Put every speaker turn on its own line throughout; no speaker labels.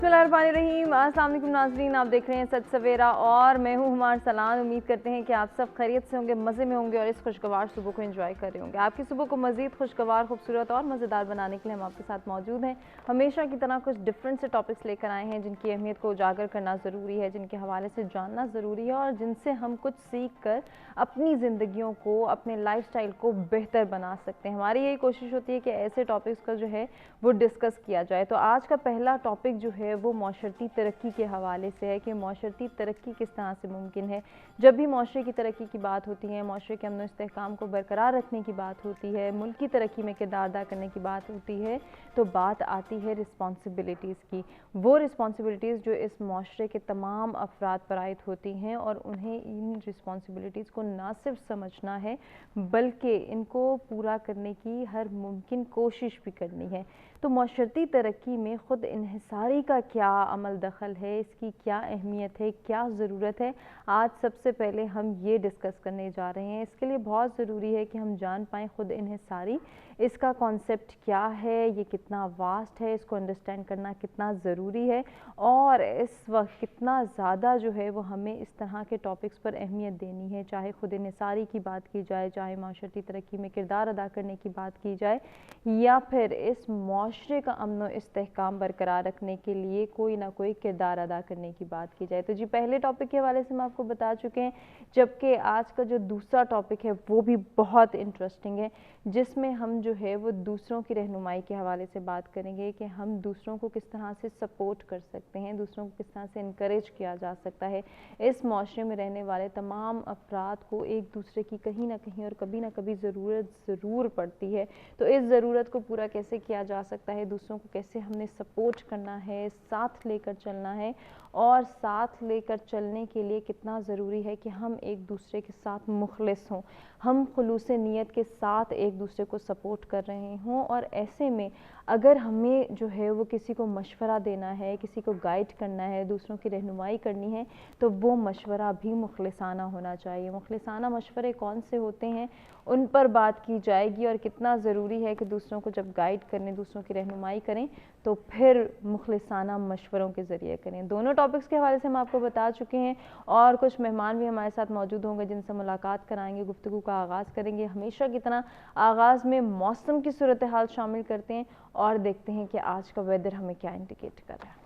बिस्मिल्लाहिर्रहमानिर्रहीम। अस्सलाम वालेकुम नाज़रीन, आप देख रहे हैं सच सवेरा और मैं हूं हुमार सलान। उम्मीद करते हैं कि आप सब खैरियत से होंगे, मज़े में होंगे और इस खुशगवार सुबह को एंजॉय कर रहे होंगे। आपकी सुबह को मज़ीद खुशगवार, खूबसूरत और मज़ेदार बनाने के लिए हम आपके साथ मौजूद हैं। हमेशा की तरह कुछ डिफरेंट से टॉपिक्स लेकर आए हैं जिनकी अहमियत को उजागर करना ज़रूरी है, जिनके हवाले से जानना ज़रूरी है और जिनसे हम कुछ सीख कर अपनी ज़िंदगियों को, अपने लाइफस्टाइल को बेहतर बना सकते हैं। हमारी यही कोशिश होती है कि ऐसे टॉपिक्स का जो है वो डिस्कस किया जाए। तो आज का पहला टॉपिक जो है वो माशरती तरक्की के हवाले से है कि माशरती तरक्की किस तरह से मुमकिन है। जब भी माशरे की तरक्की की बात होती है, माशरे के अमन इस्तेहकाम को बरकरार रखने की बात होती है, मुल्क की तरक्की में किरदार अदा करने की बात होती है, तो बात आती है रिस्पॉन्सिबिलिटीज़ की। वो रिस्पॉन्सिबिलिटीज़ जो इस माशरे के तमाम अफराद पर आयद होती हैं और उन्हें इन रिस्पॉन्सिबिलिटीज़ को ना सिर्फ समझना है बल्कि इनको पूरा करने की हर मुमकिन कोशिश भी करनी है। तो माशरती तरक्की में ख़ुद इन्हिसारी का क्या अमल दखल है, इसकी क्या अहमियत है, क्या ज़रूरत है, आज सबसे पहले हम ये डिस्कस करने जा रहे हैं। इसके लिए बहुत ज़रूरी है कि हम जान पाएँ ख़ुद इन्हिसारी, इसका कॉन्सेप्ट क्या है, ये कितना वास्ट है, इसको अंडरस्टैंड करना कितना ज़रूरी है और इस वक्त कितना ज़्यादा जो है वो हमें इस तरह के टॉपिक्स पर अहमियत देनी है। चाहे ख़ुद इन्हिसारी की बात की जाए, चाहे माशरती तरक्की में किरदार अदा करने की बात की जाए या फिर इस माशरे का अमन इस्तेहकाम बरकरार रखने के लिए कोई ना कोई किरदार अदा करने की बात की जाए। तो जी पहले टॉपिक के हवाले से हम आपको बता चुके हैं, जबकि आज का जो दूसरा टॉपिक है वो भी बहुत इंटरेस्टिंग है, जिसमें हम जो है वो दूसरों की रहनुमाई के हवाले से बात करेंगे कि हम दूसरों को किस तरह से सपोर्ट कर सकते हैं, दूसरों को किस तरह से इनकरेज किया जा सकता है। इस माशरे में रहने वाले तमाम अफराद को एक दूसरे की कहीं ना कहीं और कभी ना कभी ज़रूरत ज़रूर पड़ती है। तो इस ज़रूरत को पूरा कैसे किया जा सकता है, दूसरों को कैसे हमने सपोर्ट करना है, साथ लेकर चलना है और साथ लेकर चलने के लिए कितना ज़रूरी है कि हम एक दूसरे के साथ मुखलिस हों, हम खुलूस नीयत के साथ एक दूसरे को सपोर्ट कर रहे हों। और ऐसे में अगर हमें जो है वो किसी को मशवरा देना है, किसी को गाइड करना है, दूसरों की रहनुमाई करनी है, तो वो मशवरा भी मुखलिसाना होना चाहिए। मुखलिसाना मशवरे कौन से होते हैं उन पर बात की जाएगी और कितना ज़रूरी है कि दूसरों को जब गाइड करें, दूसरों की रहनुमाई करें तो फिर मुखलिसाना मशवरों के ज़रिए करें। दोनों टॉपिक्स के हवाले से हम आपको बता चुके हैं और कुछ मेहमान भी हमारे साथ मौजूद होंगे जिनसे मुलाकात कराएंगे, गुफ्तगू का आगाज़ करेंगे। हमेशा की तरह आगाज़ में मौसम की सूरत हाल शामिल करते हैं और देखते हैं कि आज का वेदर हमें क्या इंडिकेट कर रहा है।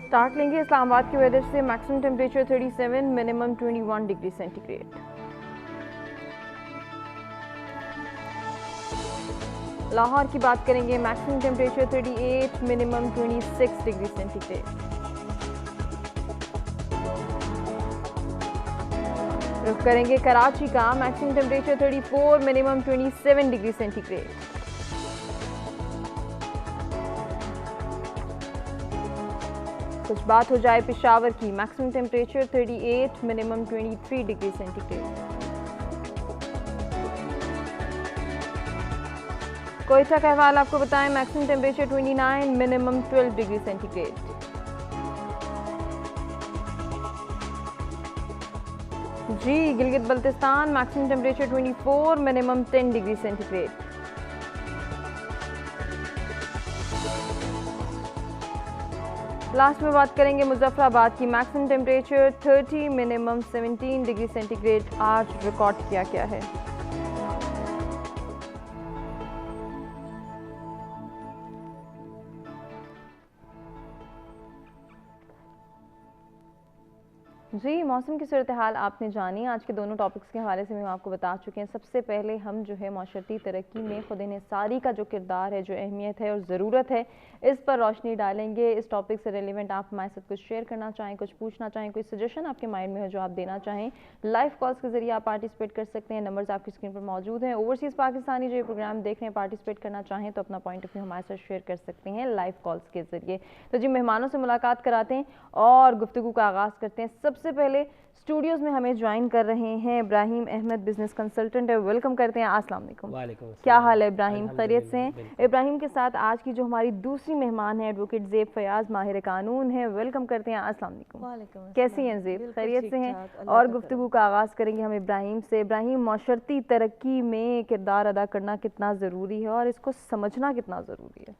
स्टार्ट लेंगे इस्लामाबाद के वेदर से। Maximum temperature 37, minimum 21 degree centigrade. Lahore की बात करेंगे, maximum temperature 38, minimum 26 degree centigrade. रुख करेंगे कराची का, maximum temperature 34, minimum 27 degree centigrade. कुछ बात हो जाए पेशावर की, maximum temperature 38, minimum 23 degree centigrade. Quetta का अहवाल आपको बताएं, maximum temperature 29, minimum 12 degree centigrade. जी Gilgit Baltistan, maximum temperature 24, minimum 10 degree centigrade. Last में बात करेंगे मुजफ्फराबाद की, maximum temperature 30, minimum 17 degree centigrade आज रिकॉर्ड किया गया है। जी मौसम की सूरत हाल आपने जानी। आज के दोनों टॉपिक्स के हवाले से हम आपको बता चुके हैं। सबसे पहले हम जो है माशरती तरक्की में खुद इन्हिसारी का जो किरदार है, जो अहमियत है और ज़रूरत है, इस पर रोशनी डालेंगे। इस टॉपिक से रिलेवेंट आप हमारे साथ कुछ शेयर करना चाहें, कुछ पूछना चाहें, कोई सजेशन आपके माइंड में हो जो आप देना चाहें, लाइव कॉल्स के जरिए आप पार्टिसिपेट कर सकते हैं। नंबर्स आपकी स्क्रीन पर मौजूद हैं। ओवरसीज़ पाकिस्तानी जो ये प्रोग्राम देख रहे हैं, पार्टिसिपेट करना चाहें तो अपना पॉइंट ऑफ व्यू हमारे साथ शेयर कर सकते हैं लाइव कॉल्स के जरिए। तो जी मेहमानों से मुलाकात कराते हैं और गुफ्तगू का आगाज़ करते हैं। सबसे सबसे पहले स्टूडियोज़ में हमें ज्वाइन कर रहे हैं इब्राहिम अहमद, बिजनेस कंसल्टेंट है। वेलकम करते हैं। अस्सलाम वालेकुम।
वालेकुम।
क्या हाल है इब्राहिम? खैरियत से हैं? इब्राहिम के साथ आज की जो हमारी दूसरी मेहमान है एडवोकेट ज़ेब फयाज़, माहिर कानून है। वेलकम करते हैं। अस्सलाम वालेकुम। कैसी हैं ज़ेब? खैरियत से हैं? और गुफ्तगू का आगाज़ करेंगे हम इब्राहिम से। इब्राहिम, माशरती तरक्की में किरदार अदा करना कितना ज़रूरी है और इसको समझना कितना ज़रूरी है?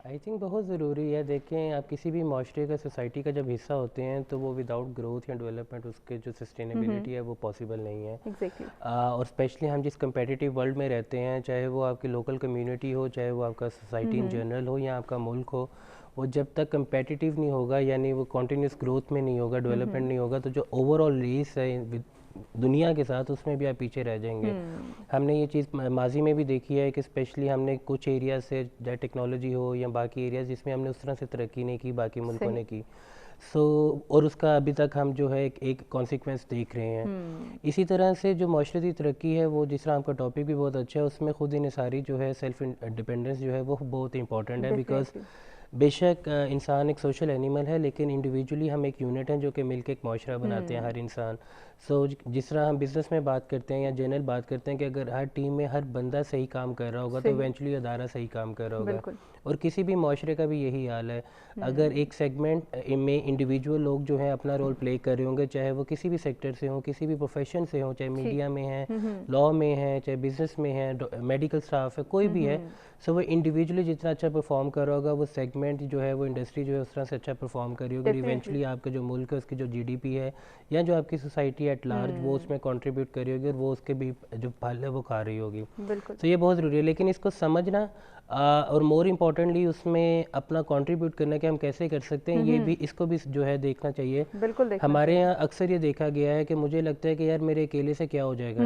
आई थिंक बहुत ज़रूरी है। देखें, आप किसी भी माशरे का, सोसाइटी का जब हिस्सा होते हैं तो वो विदाउट ग्रोथ या डेवलपमेंट उसके जो सस्टेनेबिलिटी है वो पॉसिबल नहीं है।
Exactly.
और स्पेशली हम जिस कम्पिटिटिव वर्ल्ड में रहते हैं, चाहे वो आपकी लोकल कम्युनिटी हो, चाहे वो आपका सोसाइटी इन जनरल हो या आपका मुल्क हो, वो जब तक कम्पिटिटिव नहीं होगा, यानी वो कॉन्टीन्यूस ग्रोथ में नहीं होगा, डेवलपमेंट नहीं होगा, तो जो ओवरऑल रेस है दुनिया के साथ, उसमें भी आप पीछे रह जाएंगे। हमने ये चीज़ माजी में भी देखी है कि स्पेशली हमने कुछ एरिया से, चाहे टेक्नोलॉजी हो या बाकी एरियाज, जिसमें हमने उस तरह से तरक्की नहीं की बाकी मुल्कों ने की। और उसका अभी तक हम जो है एक कॉन्सिक्वेंस देख रहे हैं। इसी तरह से जो माशरती तरक्की है, वो जिस तरह आपका टॉपिक भी बहुत अच्छा है, उसमें खुद इन्हिसारी जो है, सेल्फ डिपेंडेंस जो है, वो बहुत इंपॉर्टेंट है। बिकॉज बेशक इंसान एक सोशल एनिमल है, लेकिन इंडिविजुअली हम एक यूनिट हैं जो कि मिलकर एक माशरा बनाते हैं हर इंसान। जिस तरह हम बिज़नेस में बात करते हैं या जनरल बात करते हैं कि अगर हर टीम में हर बंदा सही काम कर रहा होगा तो इवेंचुअली अदारा सही काम कर रहा होगा। और किसी भी माशरे का भी यही हाल है। अगर एक सेगमेंट में इंडिविजुअल लोग जो हैं अपना रोल प्ले कर रहे होंगे, चाहे वो किसी भी सेक्टर से हों, किसी भी प्रोफेशन से हों, चाहे मीडिया में है, लॉ में है, चाहे बिजनेस में है, मेडिकल स्टाफ है, कोई भी है, सो वो इंडिविजुअली जितना अच्छा परफॉर्म कर रहा होगा, वो सेगमेंट जो है, वो इंडस्ट्री जो है उस तरह से अच्छा परफॉर्म कर रही होगी। इवेंचुअली आपका जो मुल्क है उसकी जो जीडीपी है या जो आपकी सोसाइटी एट लार्ज, वो उसमें कंट्रीब्यूट कर रही होगी और वो उसके भी जो फल है वो खा रही होगी। तो ये बहुत ज़रूरी है। लेकिन इसको समझना और मोर इम्पोर्टेंटली उसमें अपना कंट्रीब्यूट करना कि हम कैसे कर सकते हैं, ये भी, इसको भी जो है देखना चाहिए। बिल्कुल हमारे यहाँ अक्सर ये देखा गया है कि मुझे लगता है कि यार मेरे अकेले से क्या हो जाएगा,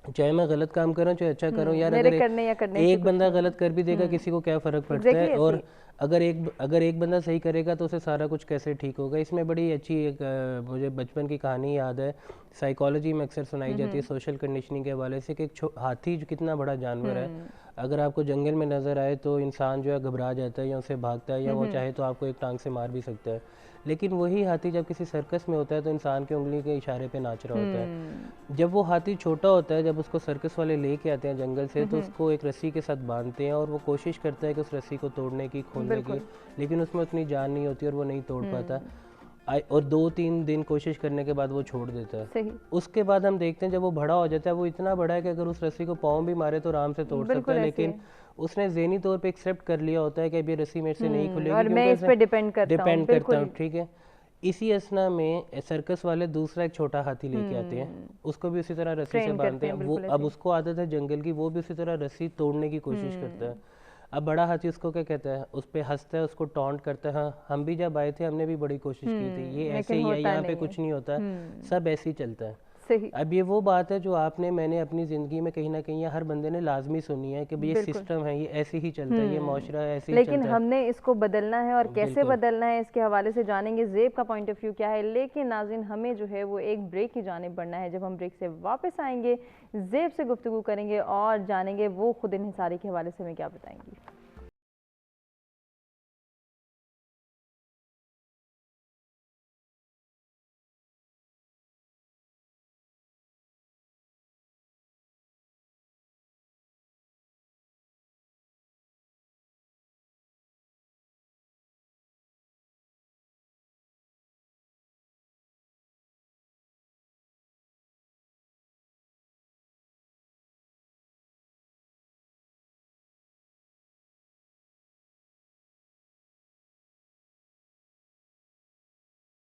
चाहे मैं गलत काम करूँ चाहे अच्छा करूँ, यार अगर एक बंदा गलत कर भी देगा किसी को क्या फ़र्क पड़ता है। और अगर एक बंदा सही करेगा तो उसे सारा कुछ कैसे ठीक होगा। इसमें बड़ी अच्छी एक मुझे बचपन की कहानी याद है, साइकोलॉजी में अक्सर सुनाई जाती है सोशल कंडीशनिंग के हवाले से, कि एक हाथी जो कितना बड़ा जानवर है, अगर आपको जंगल में नज़र आए तो इंसान जो है घबरा जाता है या उसे भागता है, या वो चाहे तो आपको एक टांग से मार भी सकता है। लेकिन वही हाथी जब किसी सर्कस में होता है तो इंसान की उंगली के इशारे पे नाच रहा होता है। जब वो हाथी छोटा होता है, जब उसको सर्कस वाले लेके आते हैं जंगल से, तो उसको एक रस्सी के साथ बांधते हैं और वो कोशिश करता है कि उस रस्सी को तोड़ने की, खोलने की, लेकिन उसमें उतनी जान नहीं होती और वो नहीं तोड़ पाता। और 2-3 दिन कोशिश करने के बाद वो छोड़ देता है। उसके बाद हम देखते हैं जब वो बड़ा हो जाता है, वो इतना बड़ा है कि अगर उस रस्सी को पाँव भी मारे तो आराम से तोड़ सकता है, लेकिन उसने ज़हनी तौर पे एक्सेप्ट कर लिया होता है कि अब ये रस्सी मेरे से नहीं खुलेगी और मैं इस पे डिपेंड करता हूँ। ठीक है। इसी असना में सर्कस वाले दूसरा एक छोटा हाथी लेके आते हैं, उसको भी उसी तरह रस्सी से बांधते हैं। वो अब उसको आदत है जंगल की, वो भी उसी तरह रस्सी तोड़ने की कोशिश करता है। अब बड़ा हाथी उसको क्या कहता है, उस पे हंसता है, उसको टॉन्ट करता है, हाँ हम भी जब आए थे हमने भी बड़ी कोशिश की थी, ये ऐसे ही है, यहाँ पे कुछ नहीं होता, सब ऐसे ही चलता है। सही। अब ये वो बात है जो मैंने अपनी ज़िंदगी में कहीं ना कहीं हर बंदे ने लाजमी सुनी है कि ये सिस्टम है, ये ऐसे ही चलता है, ये माशरा ऐसे ही चलता है। लेकिन हमने इसको बदलना है, और कैसे बदलना है इसके हवाले से जानेंगे ज़ेब का पॉइंट ऑफ व्यू क्या है। लेकिन नाज़रीन, हमें जो है वो एक ब्रेक की जानिब बढ़ना है। जब हम ब्रेक से वापस आएंगे, ज़ेब से गुफ्तगू करेंगे और जानेंगे वो खुद इन्हिसारी के हवाले से हमें क्या बताएंगी।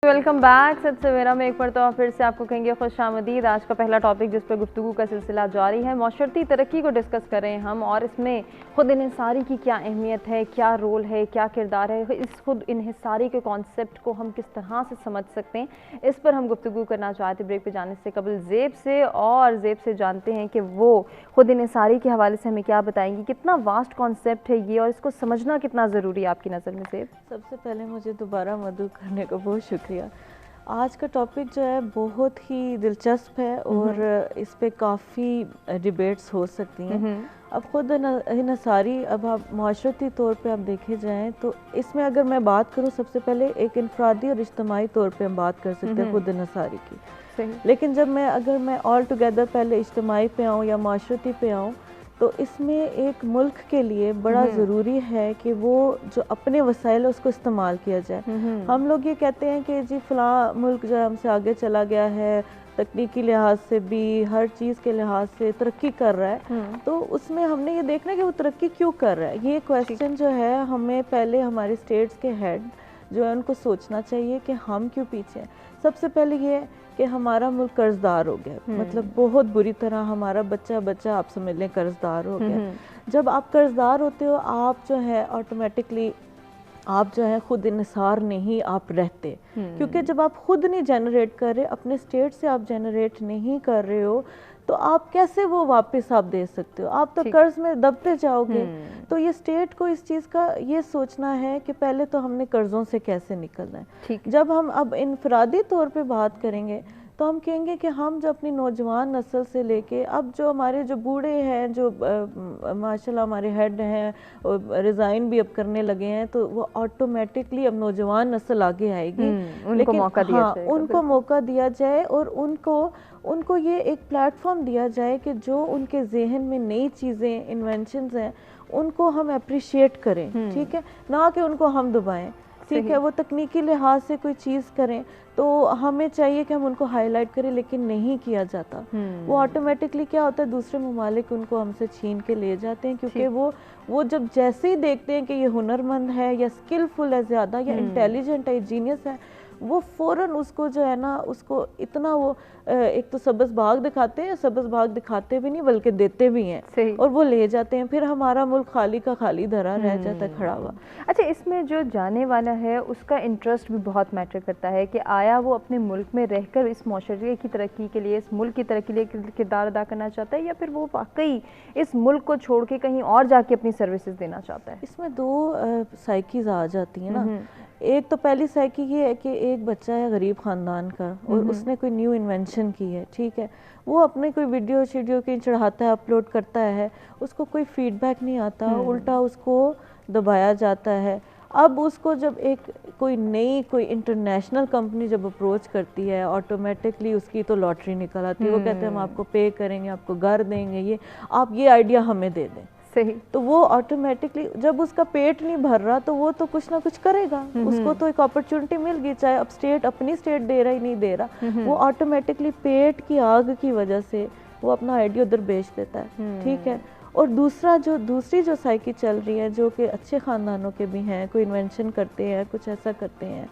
Welcome back. सत सवेरा में एक मरतबा फिर से आपको कहेंगे खुशामदीद। आज का पहला टॉपिक जिस पर गुफ्तगू का सिलसिला जारी है, माशरती तरक्की को डिस्कस कर रहे हैं हम, और इसमें खुद इन्हिसारी की क्या अहमियत है, क्या रोल है, क्या किरदार है, इस खुद इन्हिसारी के कॉन्सेप्ट को हम किस तरह से समझ सकते हैं, इस पर हम गुफ्तगू करना चाहते ब्रेक पे जाने से कबल ज़ेब से। और ज़ेब से जानते हैं कि वो खुद इन्हिसारी के हवाले से हमें क्या बताएंगी, कितना वास्ट कॉन्सेप्ट है ये और इसको समझना कितना ज़रूरी है आपकी नज़र में ज़ेब?
सबसे पहले मुझे दोबारा मदऊ करने को बहुत शुक्रिया। आज का टॉपिक जो है बहुत ही दिलचस्प है और इस पे काफ़ी डिबेट्स हो सकती हैं। अब खुद हिनसारी, अब आप माशरती तौर पे आप देखे जाएं तो इसमें अगर मैं बात करूं, सबसे पहले एक इनफरादी और इज्तमाही तौर पे हम बात कर सकते हैं खुद हिनसारी की। लेकिन जब अगर मैं ऑल टुगेदर पहले इज्तमाही पे आऊँ या माशरती पे आऊँ, तो इसमें एक मुल्क के लिए बड़ा ज़रूरी है कि वो जो अपने वसाइल उसको इस्तेमाल किया जाए। हम लोग ये कहते हैं कि जी फ़लाँ मुल्क जो है हमसे आगे चला गया है, तकनीकी लिहाज से भी, हर चीज़ के लिहाज से तरक्की कर रहा है, तो उसमें हमने ये देखना है कि वो तरक्की क्यों कर रहा है। ये क्वेश्चन जो है हमें पहले हमारे स्टेट्स के हेड जो है उनको सोचना चाहिए कि हम क्यों पीछे हैं। सबसे पहले ये कि हमारा मुल्क कर्जदार हो गया, मतलब बहुत बुरी तरह हमारा बच्चा आप समझ लें कर्जदार हो गया। जब आप कर्जदार होते हो, आप जो है ऑटोमेटिकली आप जो है खुद इन्सार नहीं आप रहते, क्योंकि जब आप खुद नहीं जनरेट कर रहे, अपने स्टेट से आप जनरेट नहीं कर रहे हो, तो आप कैसे वो वापस आप दे सकते हो? आप तो कर्ज में दबते जाओगे। तो ये स्टेट को इस चीज़ का ये सोचना है कि पहले तो हमने कर्जों से कैसे निकलना है। जब हम अब इनफरादी तौर पे बात करेंगे तो हम कहेंगे कि हम जो अपनी नौजवान नस्ल से लेके अब जो हमारे जो बूढ़े हैं, जो माशाल्लाह हमारे हेड हैं, रिज़ाइन भी अब करने लगे हैं, तो वो ऑटोमेटिकली अब नौजवान नस्ल आगे आएगी।
लेकिन मौका दिया जाए,
उनको मौका दिया जाए और उनको ये एक प्लेटफॉर्म दिया जाए कि जो उनके जहन में नई चीज़ें, इन्वेंशंस हैं, उनको हम अप्रिशिएट करें, ठीक है, ना कि उनको हम दबाएं, ठीक है। वो तकनीकी लिहाज से कोई चीज़ करें तो हमें चाहिए कि हम उनको हाईलाइट करें, लेकिन नहीं किया जाता। वो ऑटोमेटिकली क्या होता है, दूसरे ममालिक उनको हमसे छीन के ले जाते हैं, क्योंकि वो जब जैसे ही देखते हैं कि ये हुनरमंद है या स्किलफुल है ज़्यादा या इंटेलिजेंट है, जीनियस है, वो फ़ौरन उसको जो है ना, उसको इतना वो एक तो सबस भाग दिखाते हैं, सबस भाग दिखाते भी नहीं बल्कि देते भी हैं, और वो ले जाते हैं। फिर हमारा मुल्क खाली का खाली धरा रह जाता है, खड़ा हुआ।
अच्छा, इसमें जो जाने वाला है उसका इंटरेस्ट भी बहुत मैटर करता है कि आया वो अपने मुल्क में रहकर इस माशरे की तरक्की के लिए, इस मुल्क की तरक्की के लिए किरदार अदा करना चाहता है, या फिर वो वाकई इस मुल्क को छोड़ के कहीं और जाके अपनी सर्विसेज देना चाहता है।
इसमें दो साइकीज़ आ जाती हैं ना। एक तो पहली साइकी ये है कि एक बच्चा है गरीब ख़ानदान का और उसने कोई न्यू इन्वेंशन की है, ठीक है, वो अपने कोई वीडियो शीडियो कहीं चढ़ाता है, अपलोड करता है, उसको कोई फीडबैक नहीं आता, उल्टा उसको दबाया जाता है। अब उसको जब कोई नई कोई इंटरनेशनल कंपनी जब अप्रोच करती है, ऑटोमेटिकली उसकी तो लॉटरी निकल आती है। वो कहते हैं हम आपको पे करेंगे, आपको घर देंगे, ये आप ये आइडिया हमें दे दें।
सही।
तो वो ऑटोमेटिकली जब उसका पेट नहीं भर रहा तो वो तो कुछ ना कुछ करेगा, उसको तो एक अपॉर्चुनिटी मिल गई, चाहे अब अपनी स्टेट दे रहा ही नहीं दे रहा, वो ऑटोमेटिकली पेट की आग की वजह से वो अपना आइडिया उधर बेच देता है, ठीक है। और दूसरी जो साइकिल चल रही है, जो कि अच्छे ख़ानदानों के भी हैं, कोई इन्वेंशन करते हैं, कुछ ऐसा करते हैं,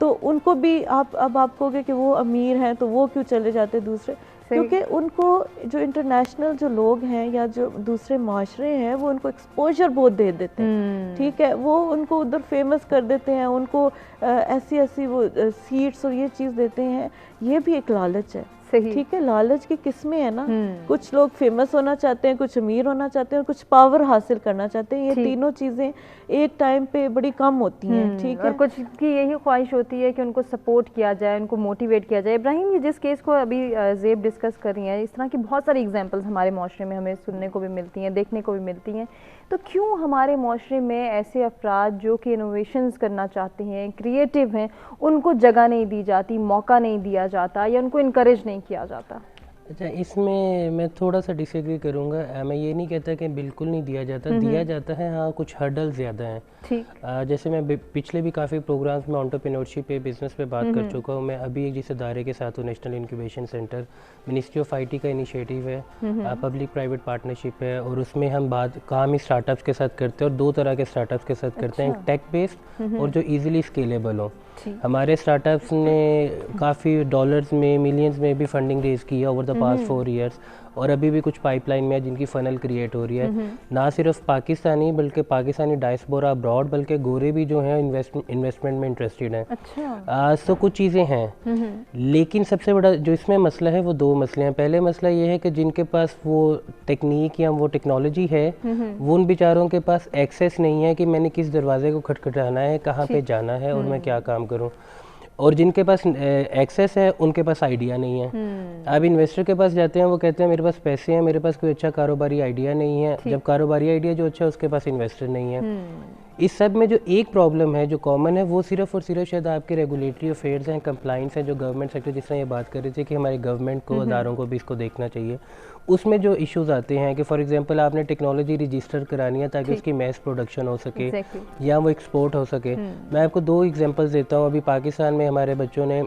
तो उनको भी आप कहोगे कि वो अमीर हैं तो वो क्यों चले जाते दूसरे, क्योंकि उनको जो इंटरनेशनल जो लोग हैं या जो दूसरे माशरे हैं वो उनको एक्सपोजर बहुत दे देते हैं, ठीक है, वो उनको उधर फेमस कर देते हैं, उनको ऐसी वो सीट्स और ये चीज़ देते हैं। ये भी एक लालच है, ठीक है, लालच की किस्में है ना। कुछ लोग फेमस होना चाहते हैं, कुछ अमीर होना चाहते हैं और कुछ पावर हासिल करना चाहते हैं। ये तीनों चीज़ें एक टाइम पे बड़ी कम होती हैं, ठीक है,
और कुछ की यही ख्वाहिश होती है कि उनको सपोर्ट किया जाए, उनको मोटिवेट किया जाए। इब्राहिम, ये जिस केस को अभी ज़ेब डिस्कस कर रही हैं, इस तरह की बहुत सारी एग्जांपल्स हमारे माशरे में हमें सुनने को भी मिलती हैं, देखने को भी मिलती हैं। तो क्यों हमारे माशरे में ऐसे अफराद जो कि इनोवेशंस करना चाहते हैं, क्रिएटिव हैं, उनको जगह नहीं दी जाती, मौका नहीं दिया जाता या उनको इनकरेज नहीं किया जाता?
अच्छा, इसमें मैं थोड़ा सा डिसएग्री करूँगा। मैं ये नहीं कहता कि बिल्कुल नहीं दिया जाता, दिया जाता है, हाँ कुछ हर्डल ज़्यादा हैं।
ठीक।
जैसे मैं पिछले भी काफ़ी प्रोग्राम्स में एंटरप्रेन्योरशिप पे, बिज़नेस पे बात कर चुका हूँ। मैं अभी एक जिस इदारे के साथ हूँ, national incubation centre, ministry of IT का इनिशिएटिव है, पब्लिक प्राइवेट पार्टनरशिप है, और उसमें हम काम स्टार्टअप्स के साथ करते हैं, और 2 तरह के स्टार्टअप्स के साथ करते हैं, टेक बेस्ड और जो ईजिली स्केलेबल हो। हमारे स्टार्टअप्स ने काफ़ी डॉलर्स में, मिलियंस में भी फंडिंग रेज की है ओवर द पास्ट 4 ईयर्स, और अभी भी कुछ पाइपलाइन में है जिनकी फनल क्रिएट हो रही है। ना सिर्फ पाकिस्तानी बल्कि पाकिस्तानी डायस्पोरा अब्रॉड, बल्कि गोरे भी जो हैं इन्वेस्टमेंट में इंटरेस्टेड हैं।
अच्छा।
सो कुछ चीज़ें हैं, लेकिन सबसे बड़ा जो इसमें मसला है वो 2 मसले हैं। पहले मसला ये है कि जिनके पास वो टेक्निक या वो टेक्नोलॉजी है, वो उन बेचारों के पास एक्सेस नहीं है कि मैंने किस दरवाजे को खटखटाना है, कहाँ पे जाना है और मैं क्या काम करूँ। और जिनके पास एक्सेस है उनके पास आइडिया नहीं है। अब इन्वेस्टर के पास जाते हैं, वो कहते हैं मेरे पास पैसे हैं, मेरे पास कोई अच्छा कारोबारी आइडिया नहीं है। जब कारोबारी आइडिया जो अच्छा है उसके पास इन्वेस्टर नहीं है। इस सब में जो एक प्रॉब्लम है जो कॉमन है, वो सिर्फ और सिर्फ शायद आपके रेगुलेटरी अफेयर्स हैं, कंप्लाइंस हैं, जो गवर्नमेंट सेक्टर, जिस तरह ये बात कर रहे थे कि हमारे गवर्नमेंट को, अदारों को भी इसको देखना चाहिए। उसमें जो इश्यूज आते हैं कि फॉर एग्जांपल आपने टेक्नोलॉजी रजिस्टर करानी है ताकि उसकी मैस प्रोडक्शन हो सके या वो एक्सपोर्ट हो सके। मैं आपको 2 एग्जांपल्स देता हूँ। अभी पाकिस्तान में हमारे बच्चों ने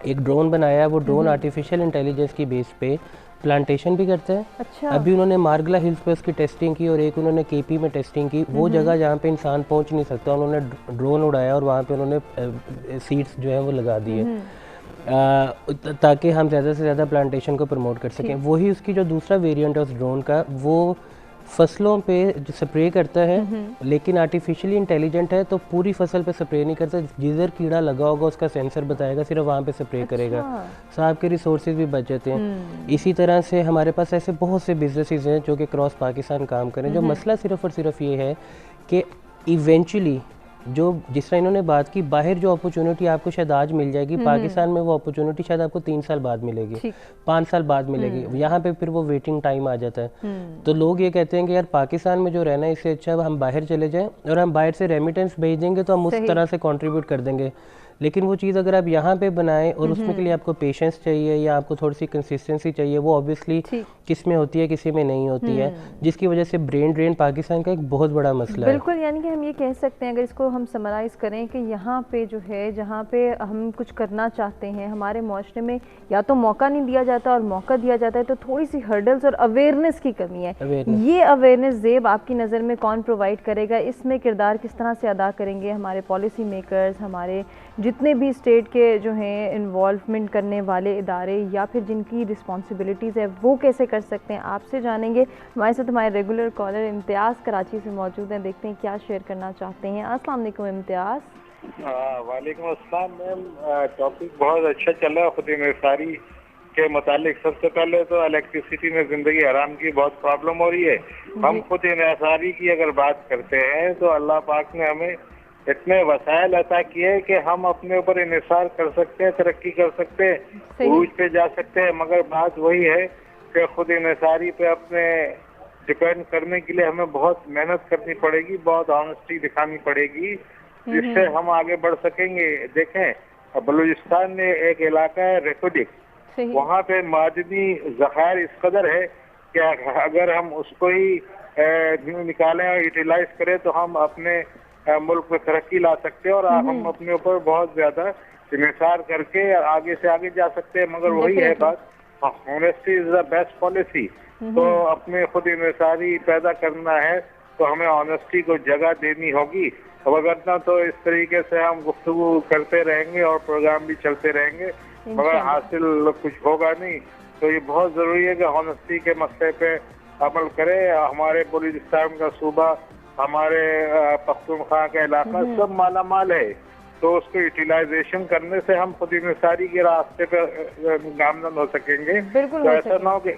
एक ड्रोन बनाया है। वो ड्रोन आर्टिफिशियल इंटेलिजेंस की बेस पे प्लांटेशन भी करता है।
अच्छा।
अभी उन्होंने मार्गला हिल्स पे उसकी टेस्टिंग की और एक उन्होंने केपी में टेस्टिंग की। वो जगह जहाँ पे इंसान पहुँच नहीं सकता, उन्होंने ड्रोन उड़ाया और वहाँ पे उन्होंने सीड्स जो है वो लगा दिए ताकि हम ज़्यादा से ज़्यादा प्लांटेशन को प्रमोट कर सकें। वही उसकी जो दूसरा वेरिएंट है उस ड्रोन का, वो फसलों पे जो स्प्रे करता है, लेकिन आर्टिफिशियली इंटेलिजेंट है, तो पूरी फसल पे स्प्रे नहीं करता। जिधर कीड़ा लगा होगा उसका सेंसर बताएगा, सिर्फ वहाँ पे स्प्रे करेगा। सो आपके रिसोर्सेज भी बच जाते हैं। इसी तरह से हमारे पास ऐसे बहुत से बिजनेसेस हैं जो कि क्रॉस पाकिस्तान काम करें। जो मसला सिर्फ और सिर्फ ये है कि इवेंचुअली जो जिस तरह इन्होंने बात की, बाहर जो अपॉर्चुनिटी आपको शायद आज मिल जाएगी, पाकिस्तान में वो अपॉर्चुनिटी शायद आपको 3 साल बाद मिलेगी, 5 साल बाद मिलेगी। यहाँ पे फिर वो वेटिंग टाइम आ जाता है। तो लोग ये कहते हैं कि यार पाकिस्तान में जो रहना है इससे अच्छा हम बाहर चले जाएं और हम बाहर से रेमिटेंस भेज देंगे तो हम उस तरह से कंट्रीब्यूट कर देंगे। लेकिन वो चीज़ अगर आप यहाँ पे बनाएं और उसमें के लिए आपको पेशेंस चाहिए या आपको थोड़ी सी कंसिस्टेंसी चाहिए, वो ऑब्वियसली किस में होती है किसी में नहीं होती है, जिसकी वजह से ब्रेन ड्रेन पाकिस्तान का एक बहुत बड़ा मसला है।
बिल्कुल, यानी कि हम ये कह सकते हैं, अगर इसको हम समराइज़ करें, कि यहाँ पे जो है, जहाँ पे हम कुछ करना चाहते हैं, हमारे माशरे में या तो मौका नहीं दिया जाता और मौका दिया जाता है तो थोड़ी सी हर्डल्स और अवेयरनेस की कमी है। ये अवेयरनेस ज़ेब आपकी नज़र में कौन प्रोवाइड करेगा? इसमें किरदार किस तरह से अदा करेंगे हमारे पॉलिसी मेकर्स, हमारे जितने भी स्टेट के जो हैं इन्वॉल्वमेंट करने वाले इदारे या फिर जिनकी रिस्पॉन्सिबिलिटीज़ है, वो कैसे कर सकते हैं? आपसे जानेंगे। हमारे साथ हमारे रेगुलर कॉलर इम्तियाज़ कराची से मौजूद हैं, देखते हैं क्या शेयर करना चाहते हैं। अस्सलाम वालेकुम इम्तियाज़।
वालेकुम अस्सलाम मैम। टॉपिक बहुत अच्छा चल रहा है खुद इंसारी के मुतालिक। सबसे पहले तो इलेक्ट्रिसिटी में ज़िंदगी हराम की बहुत प्रॉब्लम हो रही है। हम खुद इंसारी की अगर बात करते हैं तो अल्लाह पाक ने हमें इतने वसाइल अता किए कि हम अपने ऊपर इन्हिसार कर सकते हैं, तरक्की कर सकते हैं, उरूज पे जा सकते हैं। मगर बात वही है कि खुद इन्हिसारी पे अपने डिपेंड करने के लिए हमें बहुत मेहनत करनी पड़ेगी, बहुत ऑनेस्टी दिखानी पड़ेगी, जिससे हम आगे बढ़ सकेंगे। देखें, बलूचिस्तान में एक इलाका है रेकोडिक, वहाँ पे मादनी ज़खायर इस कदर है कि अगर हम उसको ही निकालें और यूटिलाइज करें तो हम अपने मुल्क में तरक्की ला सकते हैं और हम अपने ऊपर बहुत ज्यादा इन्हिसार करके आगे से आगे जा सकते हैं। मगर वही है बात, honesty is the best policy. तो अपने खुद इन्हिसारी पैदा करना है तो हमें ऑनेस्टी को जगह देनी होगी। वरना तो इस तरीके से हम गुफ्तगू करते रहेंगे और प्रोग्राम भी चलते रहेंगे, मगर हासिल कुछ होगा नहीं। तो ये बहुत जरूरी है कि ऑनेस्टी के मसले पे अमल करें। हमारे बलूचिस्तान का सूबा, हमारे पख्तूनख्वा का इलाका सब माला माल है, तो उसको यूटिलाइजेशन करने से हम खुद इंसारी के रास्ते पे गामजन हो सकेंगे।
बिल्कुल,
तो ऐसा ना हो कि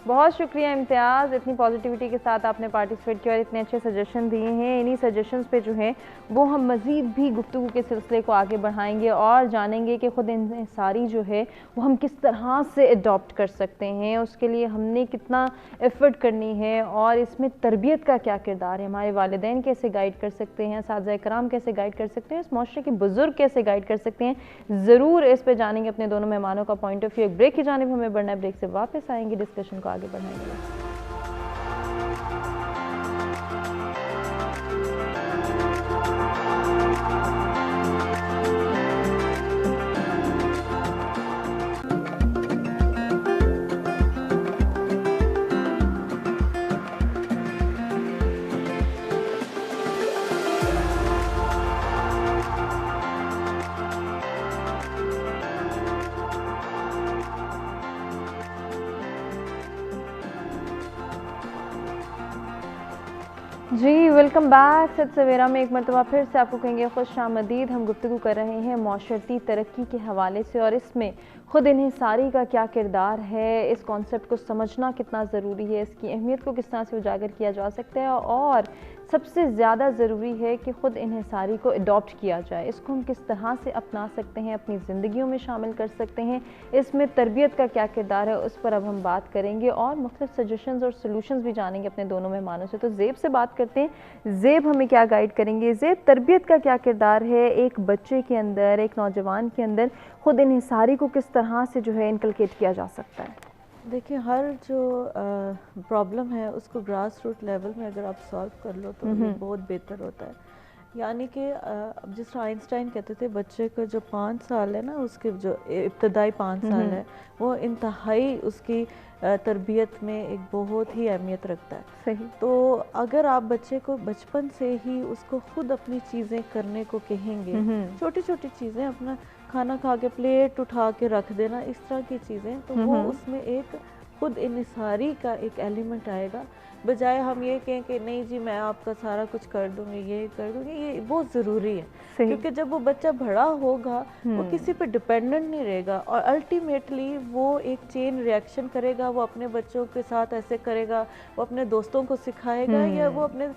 बहुत शुक्रिया इम्तियाज़, इतनी पॉजिटिविटी के साथ आपने पार्टिसिपेट किया और इतने अच्छे सजेशन दिए हैं। इन्हीं सजेशंस पे जो है वो हम मज़ीद भी गुफ्तगू के सिलसिले को आगे बढ़ाएंगे और जानेंगे कि ख़ुद इंसारी जो है वो हम किस तरह से अडॉप्ट कर सकते हैं, उसके लिए हमने कितना एफ़र्ट करनी है और इसमें तरबियत का क्या किरदार है, हमारे वालिदैन कैसे गाइड कर सकते हैं, असातिज़ा कराम कैसे गाइड कर सकते हैं, इस माशरे के बुज़ुर्ग कैसे गाइड कर सकते हैं। ज़रूर इस पर जानेंगे अपने दोनों मेहमानों का पॉइंट ऑफ व्यू। एक ब्रेक की जानिब हमें बढ़ना है, ब्रेक से वापस आएंगे, डिस्कशन को आगे बढ़ाएंगे। जी वेलकम बैक। सत सवेरा में एक मरतबा फिर से आपको कहेंगे खुश आमदीद। हम गुफ्तगू कर रहे हैं माशरती तरक्की के हवाले से और इसमें ख़ुद इन्हिसारी का क्या किरदार है, इस कॉन्सेप्ट को समझना कितना ज़रूरी है, इसकी अहमियत को किस तरह से उजागर किया जा सकता है और सबसे ज़्यादा ज़रूरी है कि ख़ुद इन्हिसारी को अडॉप्ट किया जाए। इसको हम किस तरह से अपना सकते हैं, अपनी ज़िंदगियों में शामिल कर सकते हैं, इसमें तरबियत का क्या किरदार है, उस पर अब हम बात करेंगे और मुख्तलिफ सजेशंस और सॉल्यूशंस भी जानेंगे अपने दोनों मेहमानों से। तो ज़ेब से बात करते हैं। ज़ेब हमें क्या गाइड करेंगे? ज़ेब, तरबियत का क्या किरदार है एक बच्चे के अंदर, एक नौजवान के अंदर? ख़ुद इन्हिसारी को किस तरह से जो है इनकलकेट किया जा सकता है?
देखिए, हर जो प्रॉब्लम है उसको ग्रास रूट लेवल में अगर आप सॉल्व कर लो तो ये बहुत बेहतर होता है। यानी कि जिस आइंस्टाइन कहते थे बच्चे को जो 5 साल है ना, उसके जो इब्तदाई 5 साल है वो इंतहाई उसकी तरबियत में एक बहुत ही अहमियत रखता है।
सही।
तो अगर आप बच्चे को बचपन से ही उसको खुद अपनी चीज़ें करने को कहेंगे, छोटी छोटी चीज़ें, अपना खाना खा के प्लेट उठा के रख देना, इस तरह की चीज़ें, तो वो उसमें एक खुद इन्हिसारी का एक एलिमेंट आएगा। बजाय हम ये कहें कि नहीं जी मैं आपका सारा कुछ कर दूंगी, ये कर दूंगी, ये बहुत ज़रूरी है। क्योंकि जब वो बच्चा बड़ा होगा वो किसी पे डिपेंडेंट नहीं रहेगा और अल्टीमेटली वो एक चेन रिएक्शन करेगा। वो अपने बच्चों के साथ ऐसे करेगा, वो अपने दोस्तों को सिखाएगा या वो अपने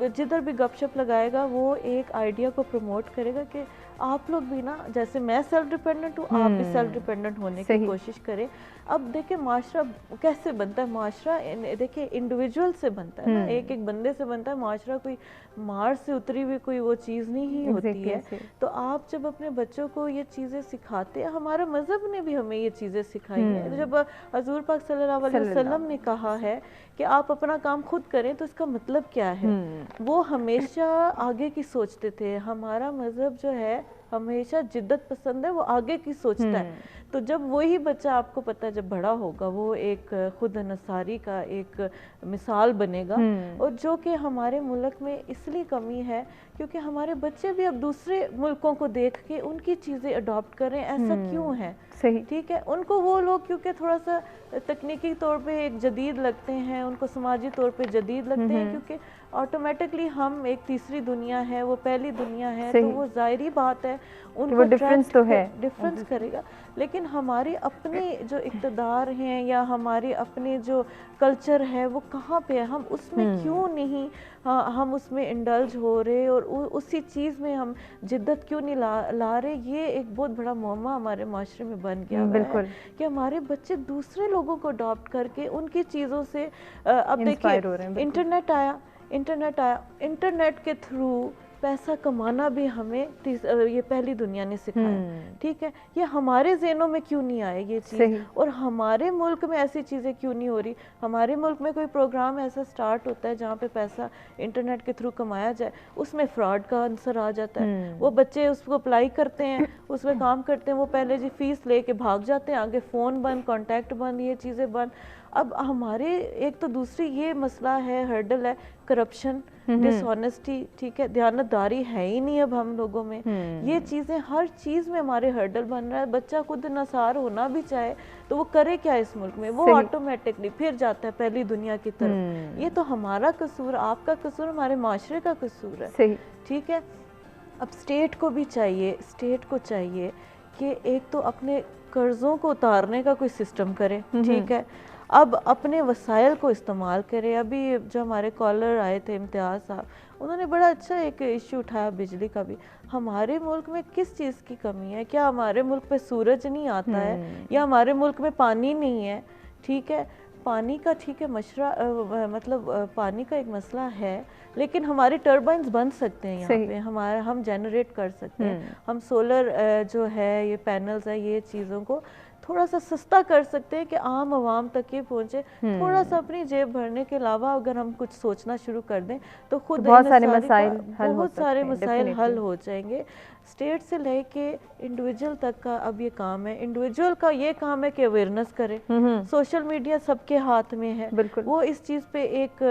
जिधर भी गपशप लगाएगा वो एक आइडिया को प्रमोट करेगा कि आप लोग भी ना, जैसे मैं सेल्फ डिपेंडेंट हूँ, आप भी सेल्फ डिपेंडेंट होने की कोशिश करें। अब देखिए माशरा कैसे बनता है? माशरा देखिए इंडिविजुअल से बनता है ना, एक एक बंदे से बनता है। माशरा कोई मार्स से उतरी हुई कोई वो चीज़ नहीं होती है। तो आप जब अपने बच्चों को ये चीज़ें सिखाते हैं, हमारा मज़हब ने भी हमें ये चीज़ें सिखाई हैं। जब हजूर पाक सल्लल्लाहु अलैहि वसल्लम ने कहा है कि आप अपना काम खुद करें, तो इसका मतलब क्या है? वो हमेशा आगे की सोचते थे। हमारा मज़हब जो है हमेशा जिद्दत पसंद है, वो आगे की सोचता है। तो जब वही बच्चा, आपको पता है जब बड़ा होगा वो एक खुद नसारी का एक मिसाल बनेगा। और जो कि हमारे मुल्क में इसलिए कमी है क्योंकि हमारे बच्चे भी अब दूसरे मुल्कों को देख के उनकी चीज़ें अडॉप्ट करें। ऐसा क्यों है?
सही।
ठीक है, उनको वो लोग क्योंकि थोड़ा सा तकनीकी तौर पे एक जदीद लगते हैं, उनको समाजी तौर पे जदीद लगते हैं, क्योंकि ऑटोमेटिकली हम एक तीसरी दुनिया है, वो पहली दुनिया है, तो वो जाहिर बात है उनको
डिफरेंस तो है,
डिफरेंस करेगा। लेकिन हमारे अपने जो इक़्तिदार हैं या हमारे अपने जो कल्चर है वो कहाँ पे है? हम उसमें क्यों नहीं हम उसमें इंडल्ज हो रहे और उसी चीज़ में हम जिद्दत क्यों नहीं ला रहे? ये एक बहुत बड़ा मुअम्मा हमारे माशरे में बन गया है कि हमारे बच्चे दूसरे लोगों को अडॉप्ट करके उनकी चीज़ों से अब देखिए इंटरनेट आया, इंटरनेट के थ्रू पैसा कमाना भी हमें ये पहली दुनिया ने सिखाया। ठीक है, ये हमारे ज़हनों में क्यों नहीं आए ये चीज़? और हमारे मुल्क में ऐसी चीज़ें क्यों नहीं हो रही? हमारे मुल्क में कोई प्रोग्राम ऐसा स्टार्ट होता है जहाँ पे पैसा इंटरनेट के थ्रू कमाया जाए, उसमें फ्रॉड का आंसर आ जाता है। वो बच्चे उसको अप्लाई करते हैं, उसमें काम करते हैं, वो पहले जी फीस लेके भाग जाते हैं, आगे फ़ोन बंद, कॉन्टैक्ट बंद, ये चीज़ें बंद। अब हमारे एक तो दूसरी ये मसला है, हर्डल है करप्शन, डिसऑनेस्टी, ठीक है, दयानतदारी है ही नहीं अब हम लोगों में। ये चीज़ें हर चीज़ में हमारे हर्डल बन रहा है। बच्चा खुद नसार होना भी चाहे तो वो करे क्या इस मुल्क में? वो ऑटोमेटिकली फिर जाता है पहली दुनिया की तरफ। ये तो हमारा कसूर, आपका कसूर, हमारे माशरे का कसूर है। ठीक है, अब स्टेट को भी चाहिए, स्टेट को चाहिए कि एक तो अपने कर्ज़ों को उतारने का कोई सिस्टम करे। ठीक है, अब अपने वसाइल को इस्तेमाल करें। अभी जो हमारे कॉलर आए थे इम्तियाज़ साहब, उन्होंने बड़ा अच्छा एक इशू उठाया बिजली का भी। हमारे मुल्क में किस चीज़ की कमी है? क्या हमारे मुल्क पे सूरज नहीं आता है या हमारे मुल्क में पानी नहीं है? ठीक है, पानी का ठीक है मतलब पानी का एक मसला है, लेकिन हमारे टर्बाइन्स बन सकते हैं यहाँ पे, हमारा हम जनरेट कर सकते हैं। हम सोलर जो है ये पैनल्स है, ये चीज़ों को थोड़ा सा सस्ता कर सकते हैं कि आम आवाम तक ये पहुँचे। थोड़ा सा अपनी जेब भरने के अलावा अगर हम कुछ सोचना शुरू कर दें तो खुद
बहुत सारे मसाइल
हल हो जाएंगे। स्टेट से लेके इंडिविजुअल तक का अब ये काम है। इंडिविजुअल का ये काम है कि अवेयरनेस करे। सोशल मीडिया सबके हाथ में है, वो इस चीज़ पे एक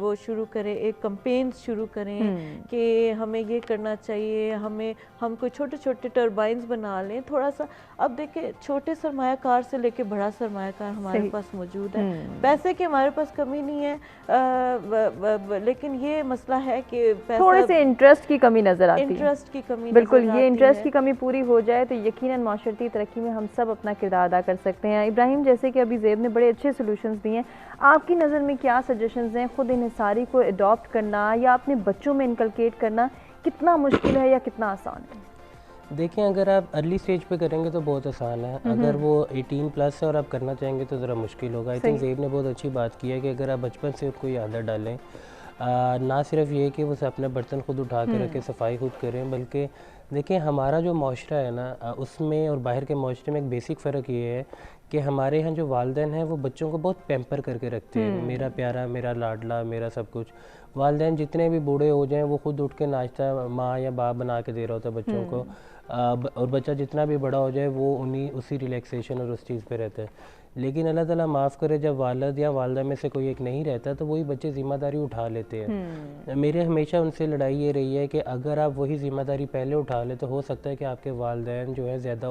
वो शुरू करे, एक कैंपेन शुरू करें कि हमें ये करना चाहिए, हम कोई छोटे छोटे टर्बाइन्स बना लें थोड़ा सा। अब देखिए छोटे सरमायाकार से लेके बड़ा सरमायाकार हमारे पास मौजूद है। पैसे की हमारे पास कमी नहीं है, लेकिन ये मसला है कि
थोड़े से इंटरेस्ट की कमी नजर आती है।
इंटरेस्ट की कमी कमी
बिल्कुल,
नज़र
ये
आती
इंटरेस्ट
है।
की कमी पूरी हो जाए तो यकीनन माशरती तरक्की में हम सब अपना किरदार अदा कर सकते हैं। इब्राहिम, जैसे कि अभी ज़ेब ने बड़े अच्छे सोल्यूशंस दिए हैं, आपकी नज़र में क्या सजेशंस हैं? खुद इन्हिसारी को अडॉप्ट करना या अपने बच्चों में इनकलकेट करना कितना मुश्किल है या कितना आसान है?
देखिए, अगर आप अर्ली स्टेज पे करेंगे तो बहुत आसान है। अगर वो 18 प्लस है और आप करना चाहेंगे तो ज़रा मुश्किल होगा। आई थिंक
सही।
ज़ेब ने बहुत अच्छी बात की है कि अगर आप बचपन से कोई आदत डालें, ना सिर्फ ये कि वो अपने बर्तन खुद उठा के रखें, सफाई खुद करें, बल्कि देखिए हमारा जो माशरा है ना, उसमें और बाहर के माशरे में एक बेसिक फ़र्क ये है कि हमारे यहाँ जो वालिदैन हैं वो बच्चों को बहुत पैम्पर करके रखते हैं, मेरा प्यारा, मेरा लाडला, मेरा सब कुछ। वालिदैन जितने भी बूढ़े हो जाएं वो खुद उठ के नाश्ता माँ या बाप बना के दे रहा होता है बच्चों को। और बच्चा जितना भी बड़ा हो जाए वो उसी रिलैक्सेशन और उस चीज़ पे रहता है। लेकिन अल्लाह ताला माफ़ करे, जब वालिद या वालिदा में से कोई एक नहीं रहता तो वही बच्चे ज़िम्मेदारी उठा लेते हैं। मेरे हमेशा उनसे लड़ाई ये रही है कि अगर आप वही ज़िम्मेदारी पहले उठा लें तो हो सकता है कि आपके वालिदैन जो है ज़्यादा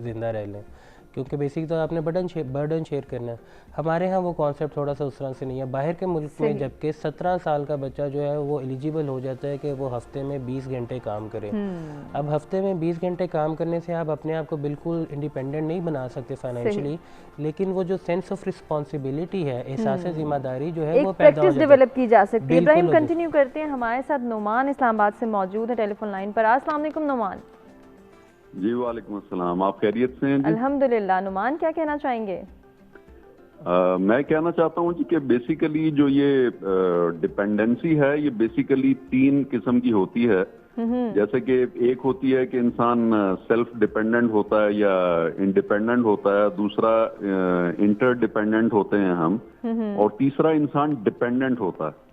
ज़िंदा रह लें, क्योंकि बेसिक तो आपने बर्डन शेयर करना है। हमारे यहाँ वो कॉन्सेप्ट थोड़ा सा उस तरह से नहीं है। बाहर के मुल्क में जबकि 17 साल का बच्चा जो है वो एलिजिबल हो जाता है कि वो हफ्ते में 20 घंटे काम करे। अब हफ्ते में 20 घंटे काम करने से आप अपने आप को बिल्कुल इंडिपेंडेंट नहीं बना सकते फाइनेंशियली, लेकिन वो जो सेंस ऑफ रिस्पॉन्सिबिलिटी है, एहसास ज़िम्मेदारी जो है वो पैदा हो जाता है,
डेवलप की जा सकती है। इब्राहिम,
बिल्कुल हो
कंटिन्यू करते हैं। हमारे साथ नोमान इस्लामाबाद से मौजूद है टेलीफोन लाइन पर। अस्सलाम वालेकुम नोमान।
जी वालेकुम अस्सलाम, आप खैरियत से हैं जी?
अल्हम्दुलिल्लाह। नुमान, क्या कहना चाहेंगे?
मैं कहना चाहता हूँ जी कि बेसिकली जो ये डिपेंडेंसी है ये बेसिकली 3 किस्म की होती है। जैसे कि एक होती है कि इंसान सेल्फ डिपेंडेंट होता है या इंडिपेंडेंट होता है, दूसरा इंटर डिपेंडेंट होते हैं हम, और तीसरा इंसान डिपेंडेंट होता है।